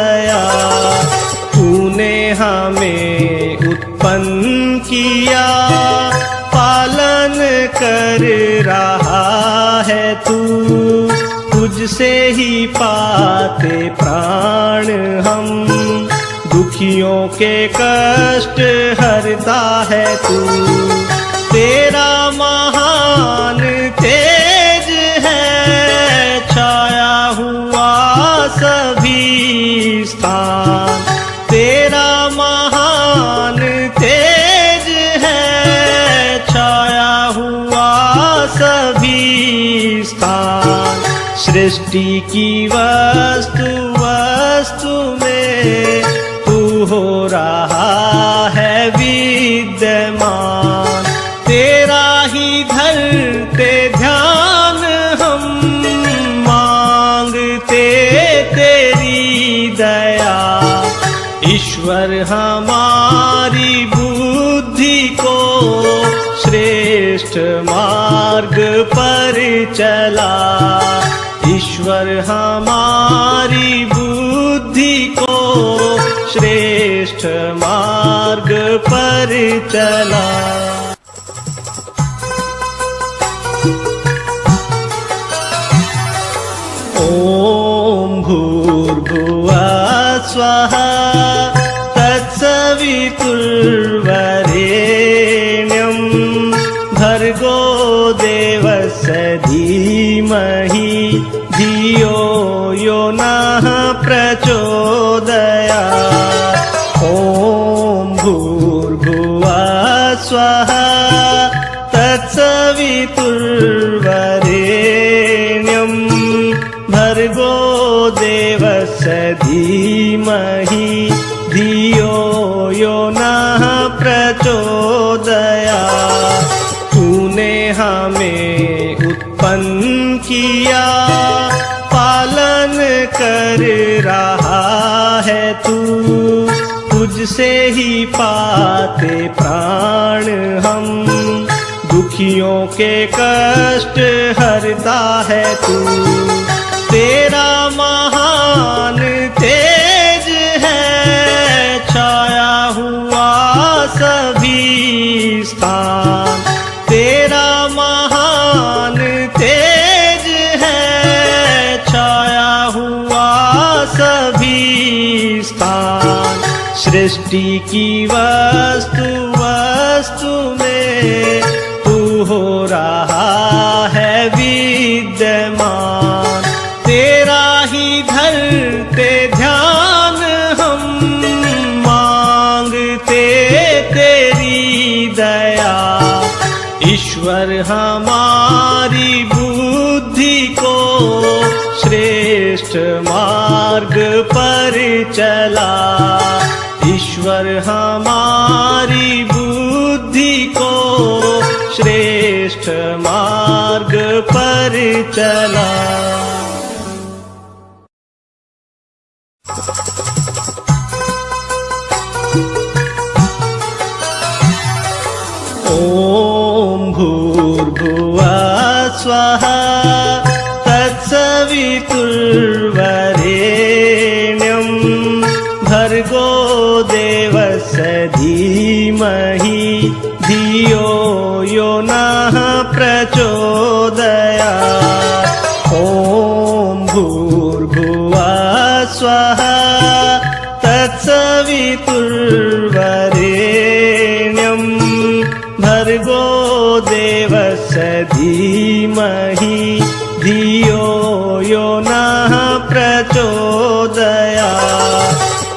तूने हमें उत्पन्न किया, पालन कर रहा है तू, तुझसे ही पाते प्राण हम। दुखियों के कष्ट हरता है तू, तेरा महान तेज है छाया हुआ सभी स्थान। तेरा महान तेज है छाया हुआ सभी स्थान। सृष्टि की वस्तु वस्तु में तू हो रहा है विद्यमान। तेरा ही धरते ध्यान हम, मांगते तेरी दया। ईश्वर हमारी बुद्धि को श्रेष्ठ मार्ग पर चला। ईश्वर हमारी बुद्धि को श्रेष्ठ मार्ग पर चला। ॐ भूर्भुवः स्वः तत्सवितुर्वरेण्यं भर्गो देवस्य धीमहि धियो यो नः प्रचोदयात्। ॐ भूर्भुवः स्वः तत्सवितुर्वरेण्यं भर्गो देवस्य धीमहि धियो यो नः प्रचोदयात्। तूने हमें उत्पन्न किया, पालन कर रहा है तू, तुझसे ही पाते प्राण हम। दुखियों के कष्ट हरता है तू, तेरा महान तेज स्थान। तेरा महान तेज है, छाया हुआ सभी स्थान। सृष्टि की वस्तु वस्तु में तू हो रहा है विद्यमान। तेरा ही धरते ध्यान हम, मांगते तेरी दया। ईश्वर हमारी बुद्धि को श्रेष्ठ मार्ग पर चला। ईश्वर हमारी बुद्धि को श्रेष्ठ मार्ग पर चला। ओम भूर्भुवः स्वः तत्सवितुर्वरेण्यं भर्गो देवस्य धीमहि धियो यो नः प्रचोदयात्। ओम भूर्भुवः स्वः तत्सवितुर्वरेण्यं भर्गो देवस्य धीमहि धियो यो नः प्रचोदयात्।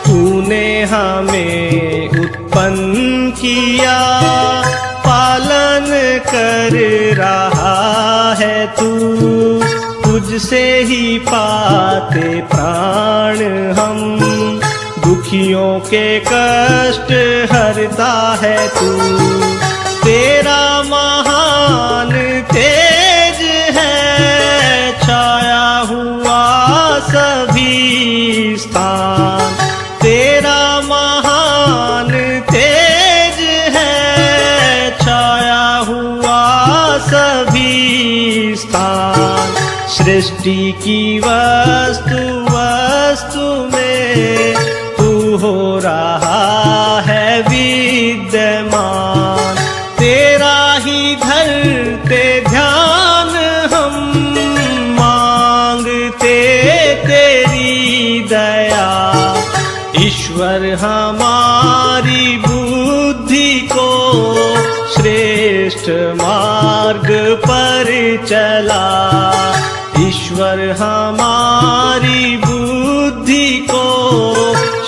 तूने हमें उत्पन्न किया, पालन कर रहा है तू। तुझसे ही पाते प्राण हम, दुखियों के कष्ट हरता है तू। तेरा महान तेज है, छाया हुआ सभी स्थान। तेरा महान तेज है, छाया हुआ सभी स्थान। सृष्टि की वस्तु वस्तु में तू हो रहा है विद्यमान। तेरा ही धरते ध्यान हम, मांगते तेरी दया। ईश्वर हमारी बुद्धि को श्रेष्ठ मार्ग पर चला। ईश्वर हमारी बुद्धि को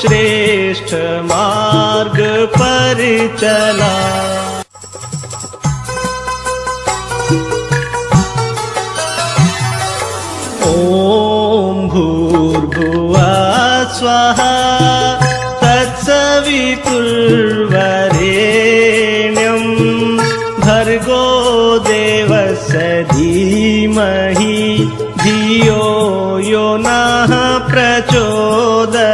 श्रेष्ठ मार्ग पर चला। ओम भूर्भुवः स्वः तत्सवितुर्वरेण्यं भर्गो देवस्य धीमहि धियो यो नः प्रचोदयात्।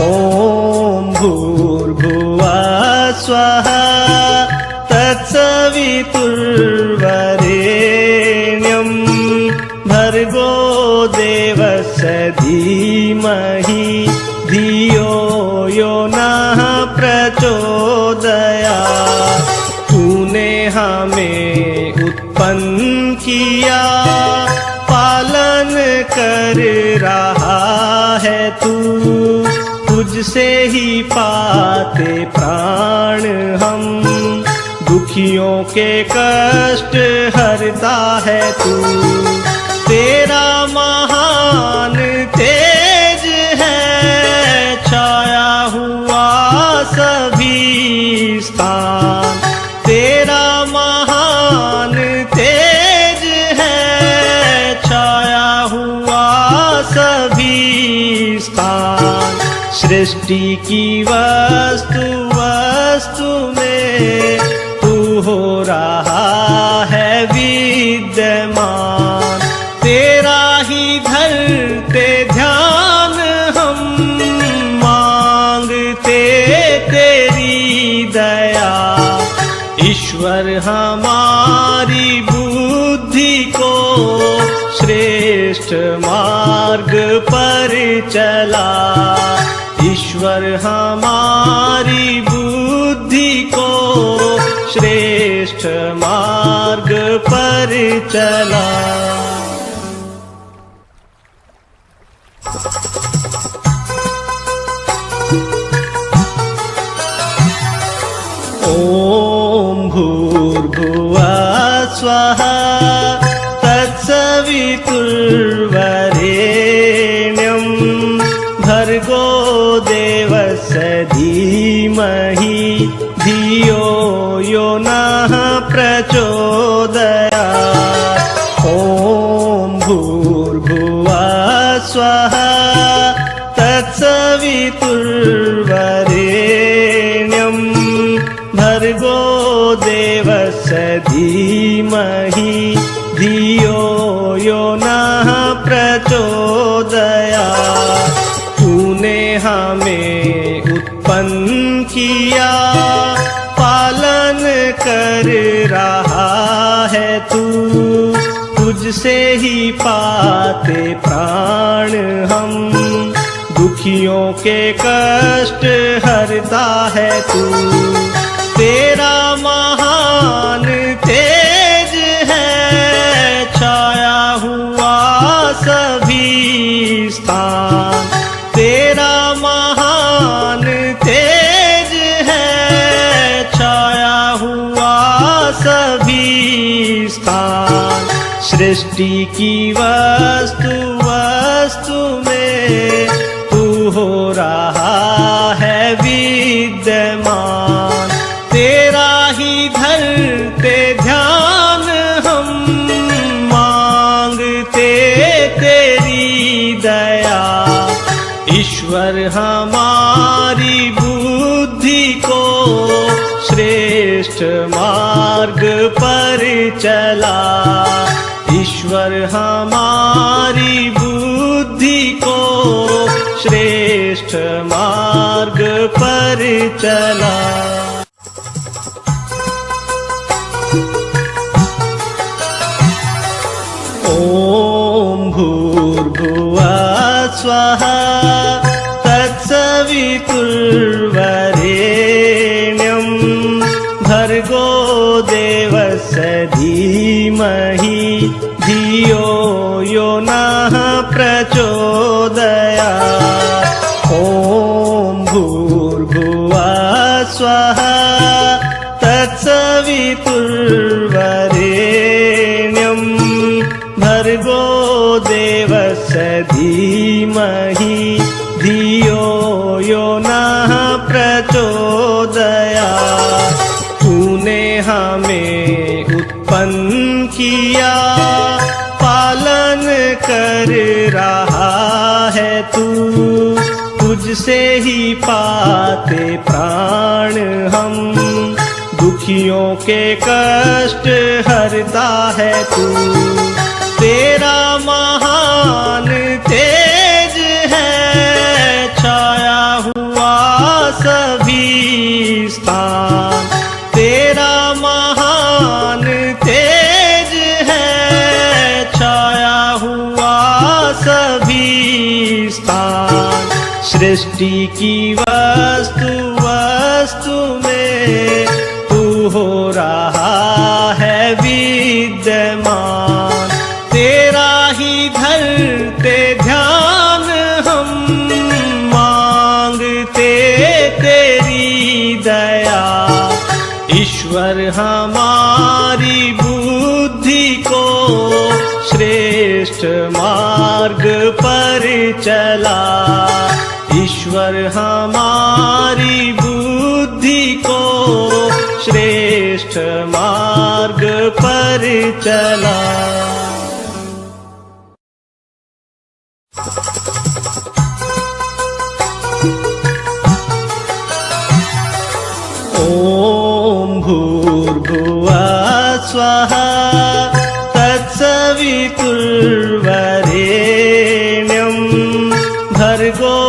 ओम भूर्भुवः स्वः तत्सवितुर्वरेण्यं भर्गो देवस्य धीमहि धियो यो नः प्रचोदयात्। तूने हमें उत्पन्न किया, पालन कर रहा है तू। तुझसे ही पाते प्राण हम, दुखियों के कष्ट हरता है तू। तेरा महान तेज है, छाया हुआ सभी स्थान। तेरा महान तेज है, छाया हुआ सभी स्थान। सृष्टि की वस्तु वस्तु में तू हो रहा है विद्यमान। तेरा ही धरते ध्यान हम, मांगते तेरी दया। ईश्वर हमारी बुद्धि को श्रेष्ठ मार्ग पर चला। ईश्वर हमारी बुद्धि को श्रेष्ठ मार्ग पर चला। ॐ भूर्भुवः स्वः तत्सवितुर्वरेण्यं भर्गो देवस्य धीमहि धियो यो नः प्रचोदयात्। ॐ भूर्भुवः स्वः तत्सवितुर्वरेण्यं भर्गो देवस्य धीमहि धियो यो नः प्रचोदयात्। तूने हमें उत्पन्न किया, पालन कर रहा है तू, तुझसे ही पाते प्राण हम, दुखियों के कष्ट हरता है तू। तेरा महान तेज है छाया हुआ सभी स्थान, तेरा महान तेज है छाया हुआ सभी स्थान। सृष्टि की वस्तु वस्तु में तू हो रहा है विद्यमान, तेरा ही धरते ध्यान हम, मांगते तेरी दया। ईश्वर हमारी बुद्धि को श्रेष्ठ मार्ग पर चला, ईश्वर हमारी बुद्धि को श्रेष्ठ मार्ग पर चला। ॐ भूर्भुवः स्वः तत्सवितुर्वरेण्यं भर्गो देवस्य धीमहि धियो यो नः प्रचोदयात्। ॐ भूर्भुवः स्वः तत्सवितुर्वरेण्यं भर्गो देवस्य धीमहि धियो यो नः प्रचोदयात्। तूने हमें उत्पन्न किया, पालन कर रहा है तू, तुझसे ही पाते प्राण हम, दुखियों के कष्ट हरता है तू। तेरा महान तेज है छाया हुआ सभी स्थान, तेरा महान तेज है छाया हुआ सभी स्थान। सृष्टि की वस्तु वस्तु में तू हो रहा है विद्यमान, तेरा ही धरते ध्यान हम, मांगते तेरी दया। ईश्वर हमारी बुद्धि को श्रेष्ठ मार्ग पर चला, ईश्वर हमारी बुद्धि को श्रेष्ठ मार्ग पर चला। ॐ भूर्भुवः स्वः तत्सवितुर्वरेण्यं भर्गो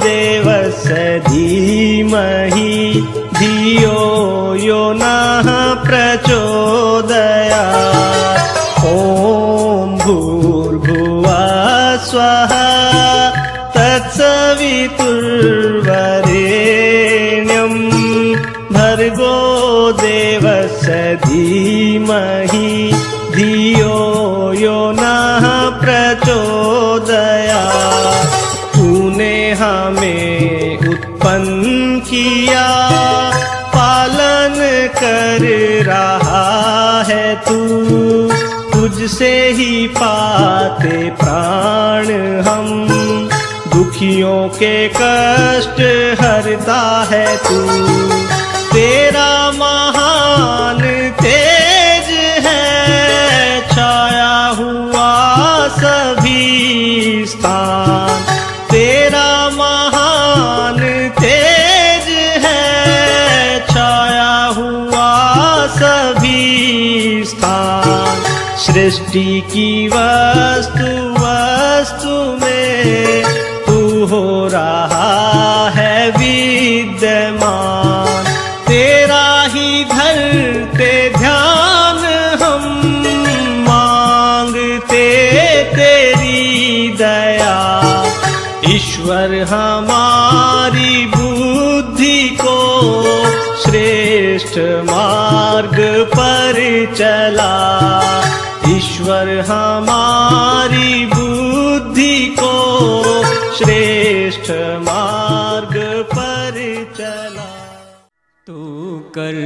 देवस्य धीमहि धियो यो नः प्रचोदयात्। ॐ भूर्भुवः स्वः तत्सवितुर्वरेण्यं भर्गो देवस्य धीमहि धियो यो नः प्रचोदयात्। तूने हमें उत्पन्न किया, पालन कर रहा है तू। तुझसे ही पाते प्राण हम, दुखियों के कष्ट हरता है तू। तेरा महान तेज है, छाया हुआ सभी स्थान। तेरा महान तेज है, छाया हुआ सभी स्थान। सृष्टि की वस्तु वस्तु में तू हो रहा है विद्यमान। तेरा ही धरते ध्यान हम, मांगते तेरी दया। ईश्वर हमारी बुद्धि को श्रेष्ठ मार्ग पर चला। ईश्वर हमारी बुद्धि को श्रेष्ठ मार्ग पर चला। तू कर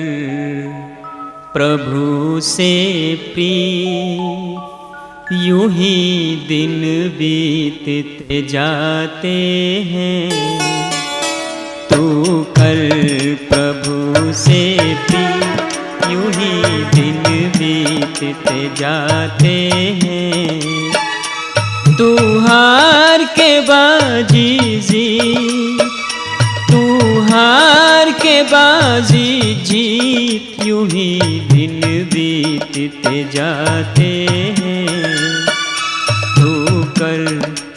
प्रभु से प्रिय, यूं ही दिन बीतते जाते हैं। तू कर प्रभु से प्रिय, यूं ही दिन बीतते जाते हैं। तू हार के बाजी जीत, तू हार के बाजी जीत, यूं ही दिन बीतते जाते हैं। तू कर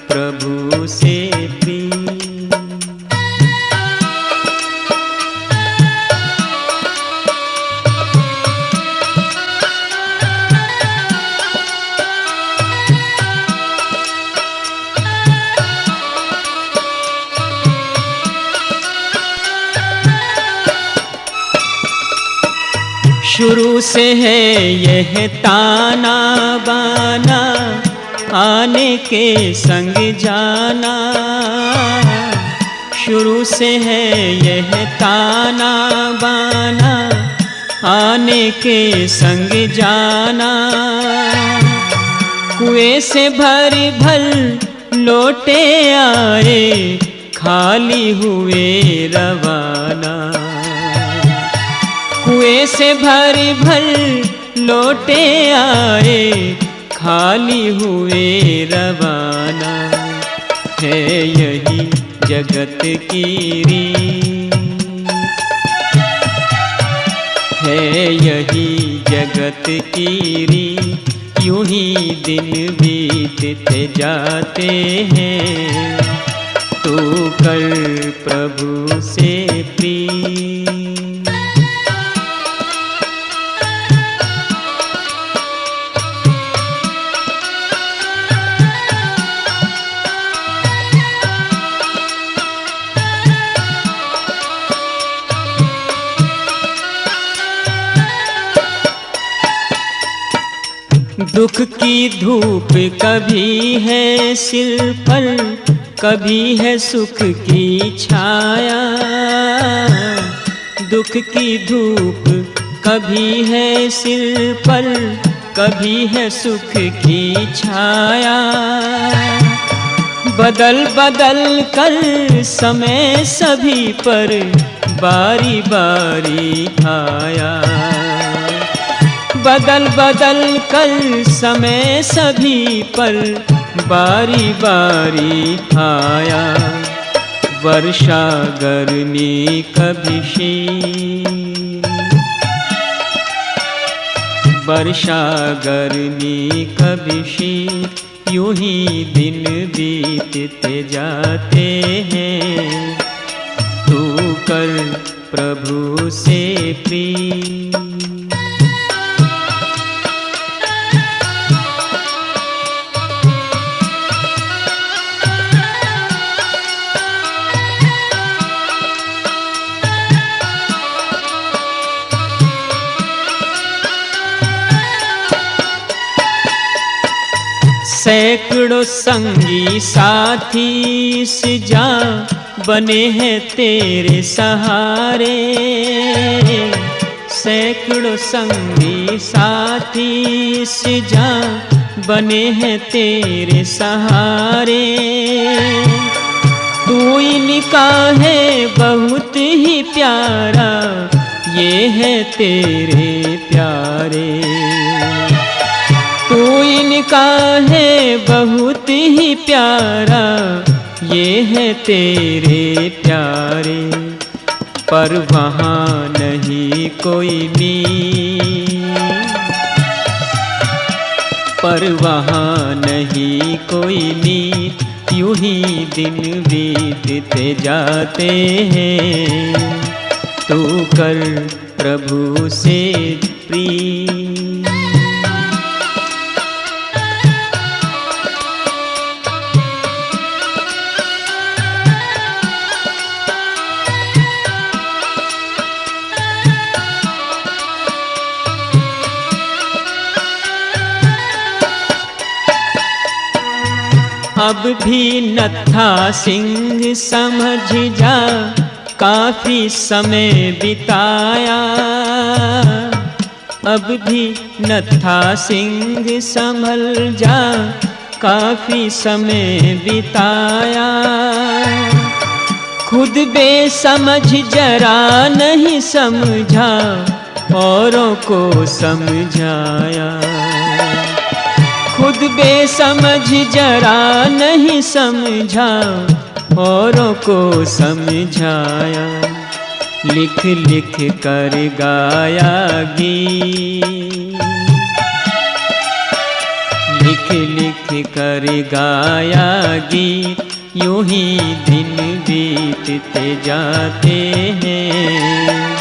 प्रभु से प्रिय। शुरू से है यह ताना बाना, आने के संग जाना। शुरू से है यह ताना बाना, आने के संग जाना। कुएं से भर भर लोटे आए, खाली हुए रवाना। कुएं से भर भर लोटे आए, खाली हुए रवाना। है यही जगत की रीत, है यही जगत की रीत। यूं ही दिन बीतते जाते हैं। तू कर प्रभु से प्रिय। दुख की धूप कभी है सिर पर, कभी है सुख की छाया। दुख की धूप कभी है सिर पर, कभी है सुख की छाया। बदल बदल कर समय सभी पर बारी बारी आया। बदल बदल कर समय सभी पर बारी बारी आया। वर्षा गर्मी कभी शीत, वर्षा गर्मी कभी शीत। यूं ही दिन बीतते जाते हैं। तू कर प्रभु से प्रिय। सैकड़ों संगी साथी इस जा बने हैं तेरे सहारे। सैकड़ों संगी साथी इस जा बने हैं तेरे सहारे। तू इनका है बहुत ही प्यारा, ये है तेरे प्यारे। तू इनका है बहुत ही प्यारा, ये है तेरे प्यारे। पर वहाँ नहीं कोई मीत, पर वहाँ नहीं कोई मीत, यूं ही दिन बीतते जाते हैं। तू कर प्रभु से प्रीत। अब भी नत्था सिंह समझ जा, काफी समय बिताया। अब भी नत्था सिंह संभल जा, काफी समय बिताया। खुद बेसमझ जरा नहीं समझा, औरों को समझाया। खुद बेसमझ जरा नहीं समझा, औरों को समझाया। लिख लिख कर गाया गीत, लिख लिख कर गाया गीत। यूं ही दिन बीतते जाते हैं।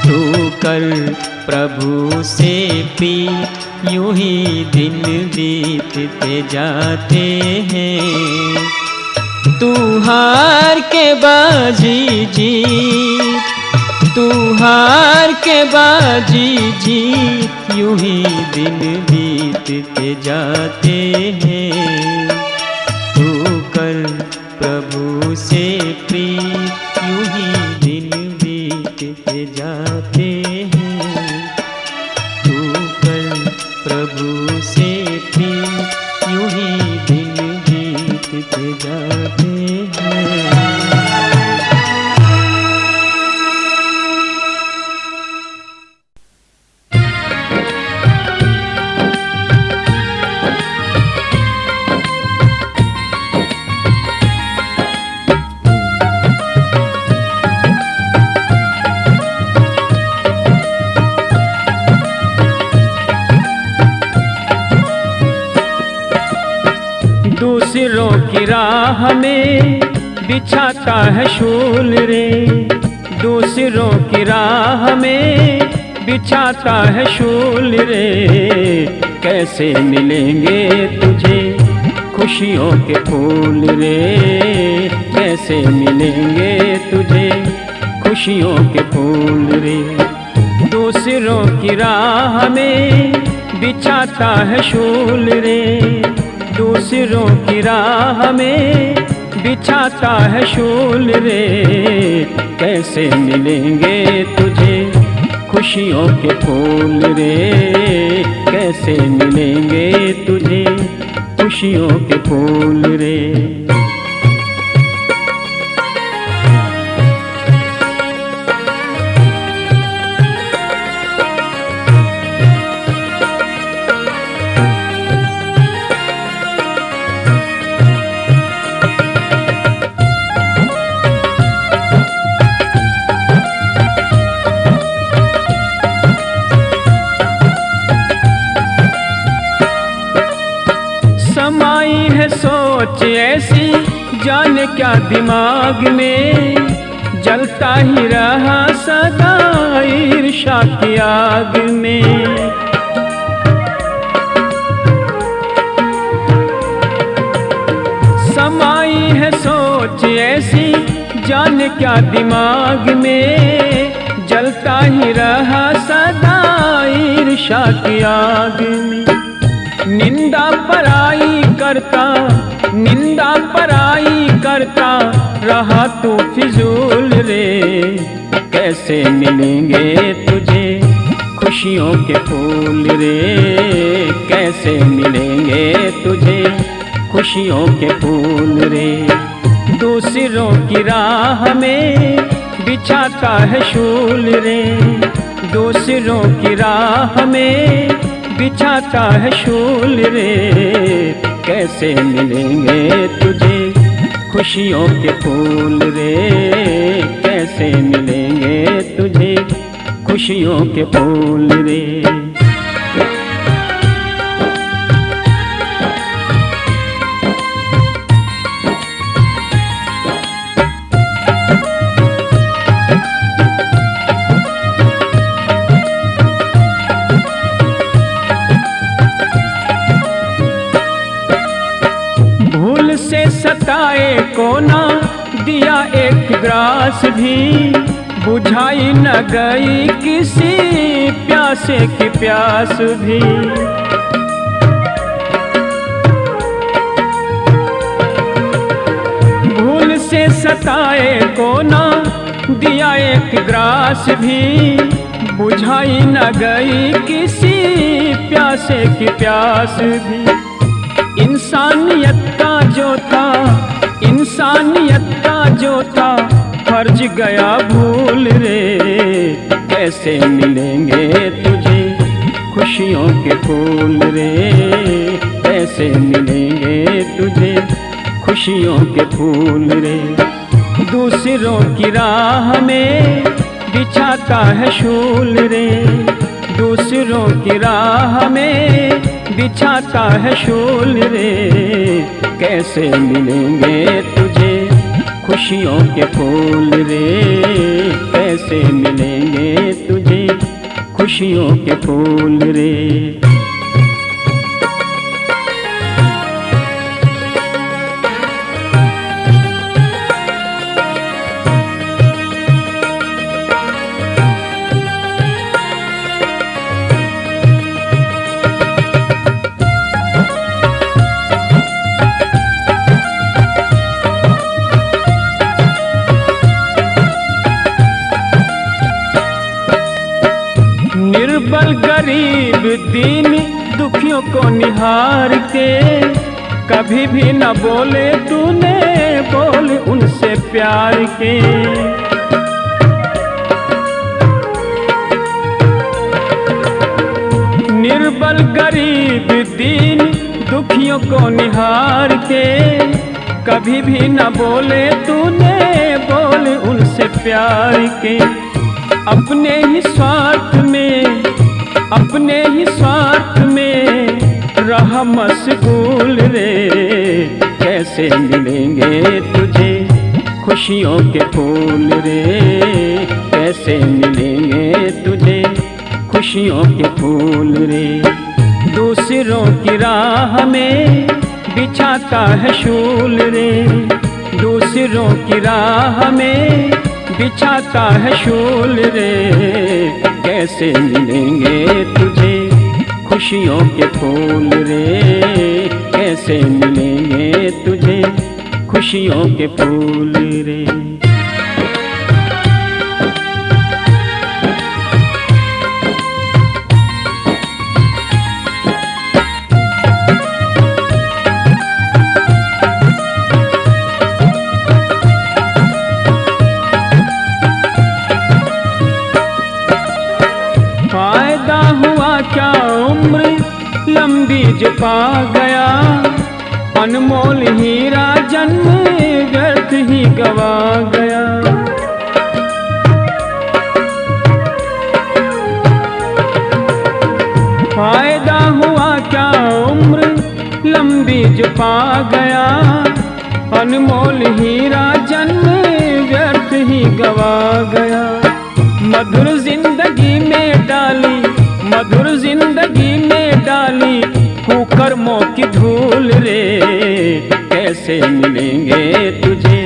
तू कर प्रभु से प्रीत, यूं ही दिन बीतते जाते हैं। तू हार के बाजी जीत, तू हार के बाजी जीत। यूं ही दिन बीतते जाते हैं। तू कर प्रभु से प्रीत, यूं ही दिन बीतते जाते हैं। तू कर प्रभु से प्रीत, यूं ही दिन बीतते जाते हैं। दूसरों की राह में बिछाता है शूल रे। दूसरों की राह में बिछाता है शूल रे। कैसे मिलेंगे तुझे खुशियों के फूल रे। कैसे मिलेंगे तुझे खुशियों के फूल रे। दूसरों की राह में बिछाता है शूल रे। दूसरों की राह में बिछाता है शूल रे। कैसे मिलेंगे तुझे खुशियों के फूल रे। कैसे मिलेंगे तुझे खुशियों के फूल रे। सोच ऐसी जाने क्या दिमाग में। जलता ही रहा सदा ईर्ष्या की आग में। समाई है सोच ऐसी जाने क्या दिमाग में। जलता ही रहा सदा ईर्ष्या की आग में। निंदा पराई करता रहा तू फिजूल रे। कैसे मिलेंगे तुझे खुशियों के फूल रे, कैसे मिलेंगे तुझे खुशियों के फूल रे। दूसरों की राह में बिछाता है शूल रे, दूसरों की राह में बिछाता है शूल रे। कैसे मिलेंगे तुझे खुशियों के फूल रे, कैसे मिलेंगे तुझे खुशियों के फूल रे। भूल से सताए को ना दिया एक ग्रास भी, बुझाई न गई किसी प्यासे की प्यास भी। भूल से सताए को ना दिया एक ग्रास भी, बुझाई न गई किसी प्यासे की प्यास भी। इंसानियत का जो था, इंसानियत का जो था फर्ज गया भूल रे। कैसे मिलेंगे तुझे खुशियों के फूल रे, कैसे मिलेंगे तुझे खुशियों के फूल रे। दूसरों की राह में बिछाता है शूल रे, दूसरों की राह में बिछाता है शूल रे। कैसे मिलेंगे तुझे खुशियों के फूल रे, कैसे मिलेंगे तुझे खुशियों के फूल रे। निर्बल गरीब दीन दुखियों को निहार के, कभी भी न बोले तूने बोल उनसे प्यार के। निर्बल गरीब दीन दुखियों को निहार के, कभी भी न बोले तूने बोल उनसे प्यार के। अपने ही स्वार्थ में, अपने ही स्वार्थ में रहा मशगूल रे। कैसे मिलेंगे तुझे खुशियों के फूल रे, कैसे मिलेंगे तुझे खुशियों के फूल रे। दूसरों की राह में बिछाता है शूल रे, दूसरों की राह में बिछाता है शूल रे। कैसे मिलेंगे तुझे खुशियों के फूल रे, कैसे मिलेंगे तुझे खुशियों के फूल रे। फायदा हुआ क्या उम्र लंबी जो पा गया, अनमोल हीरा जन्म व्यर्थ ही गवा गया। फायदा हुआ क्या उम्र लंबी जो पा गया, अनमोल हीरा जन्म व्यर्थ ही गवा गया। मधुर जिंदगी में डाली, मधुर जिंदगी में डाली कुकर्मों की धूल रे। कैसे मिलेंगे तुझे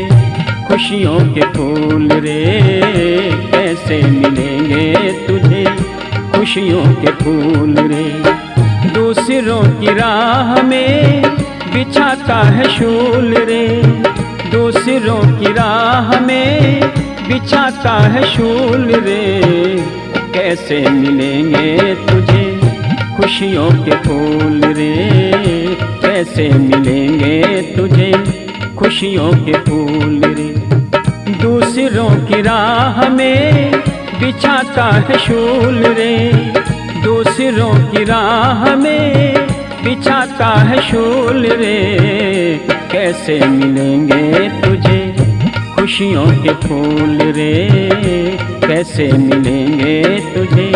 खुशियों के फूल रे, कैसे मिलेंगे तुझे खुशियों के फूल रे। दूसरों की राह में बिछाता है शूल रे, दूसरों की राह में बिछाता है शूल रे। कैसे मिलेंगे तुझे खुशियों के फूल रे, कैसे मिलेंगे तुझे खुशियों के फूल रे। दूसरों की राह में बिछाता है शूल रे, दूसरों की राह में बिछाता है शूल रे। कैसे मिलेंगे तुझे खुशियों के फूल रे, कैसे मिलेंगे तुझे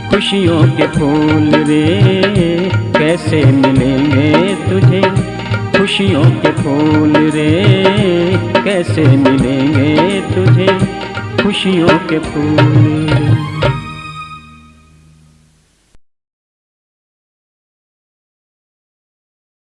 खुशियों के फूल रे, कैसे मिलेंगे तुझे खुशियों के फूल रे, कैसे मिलेंगे तुझे खुशियों के फूल रे।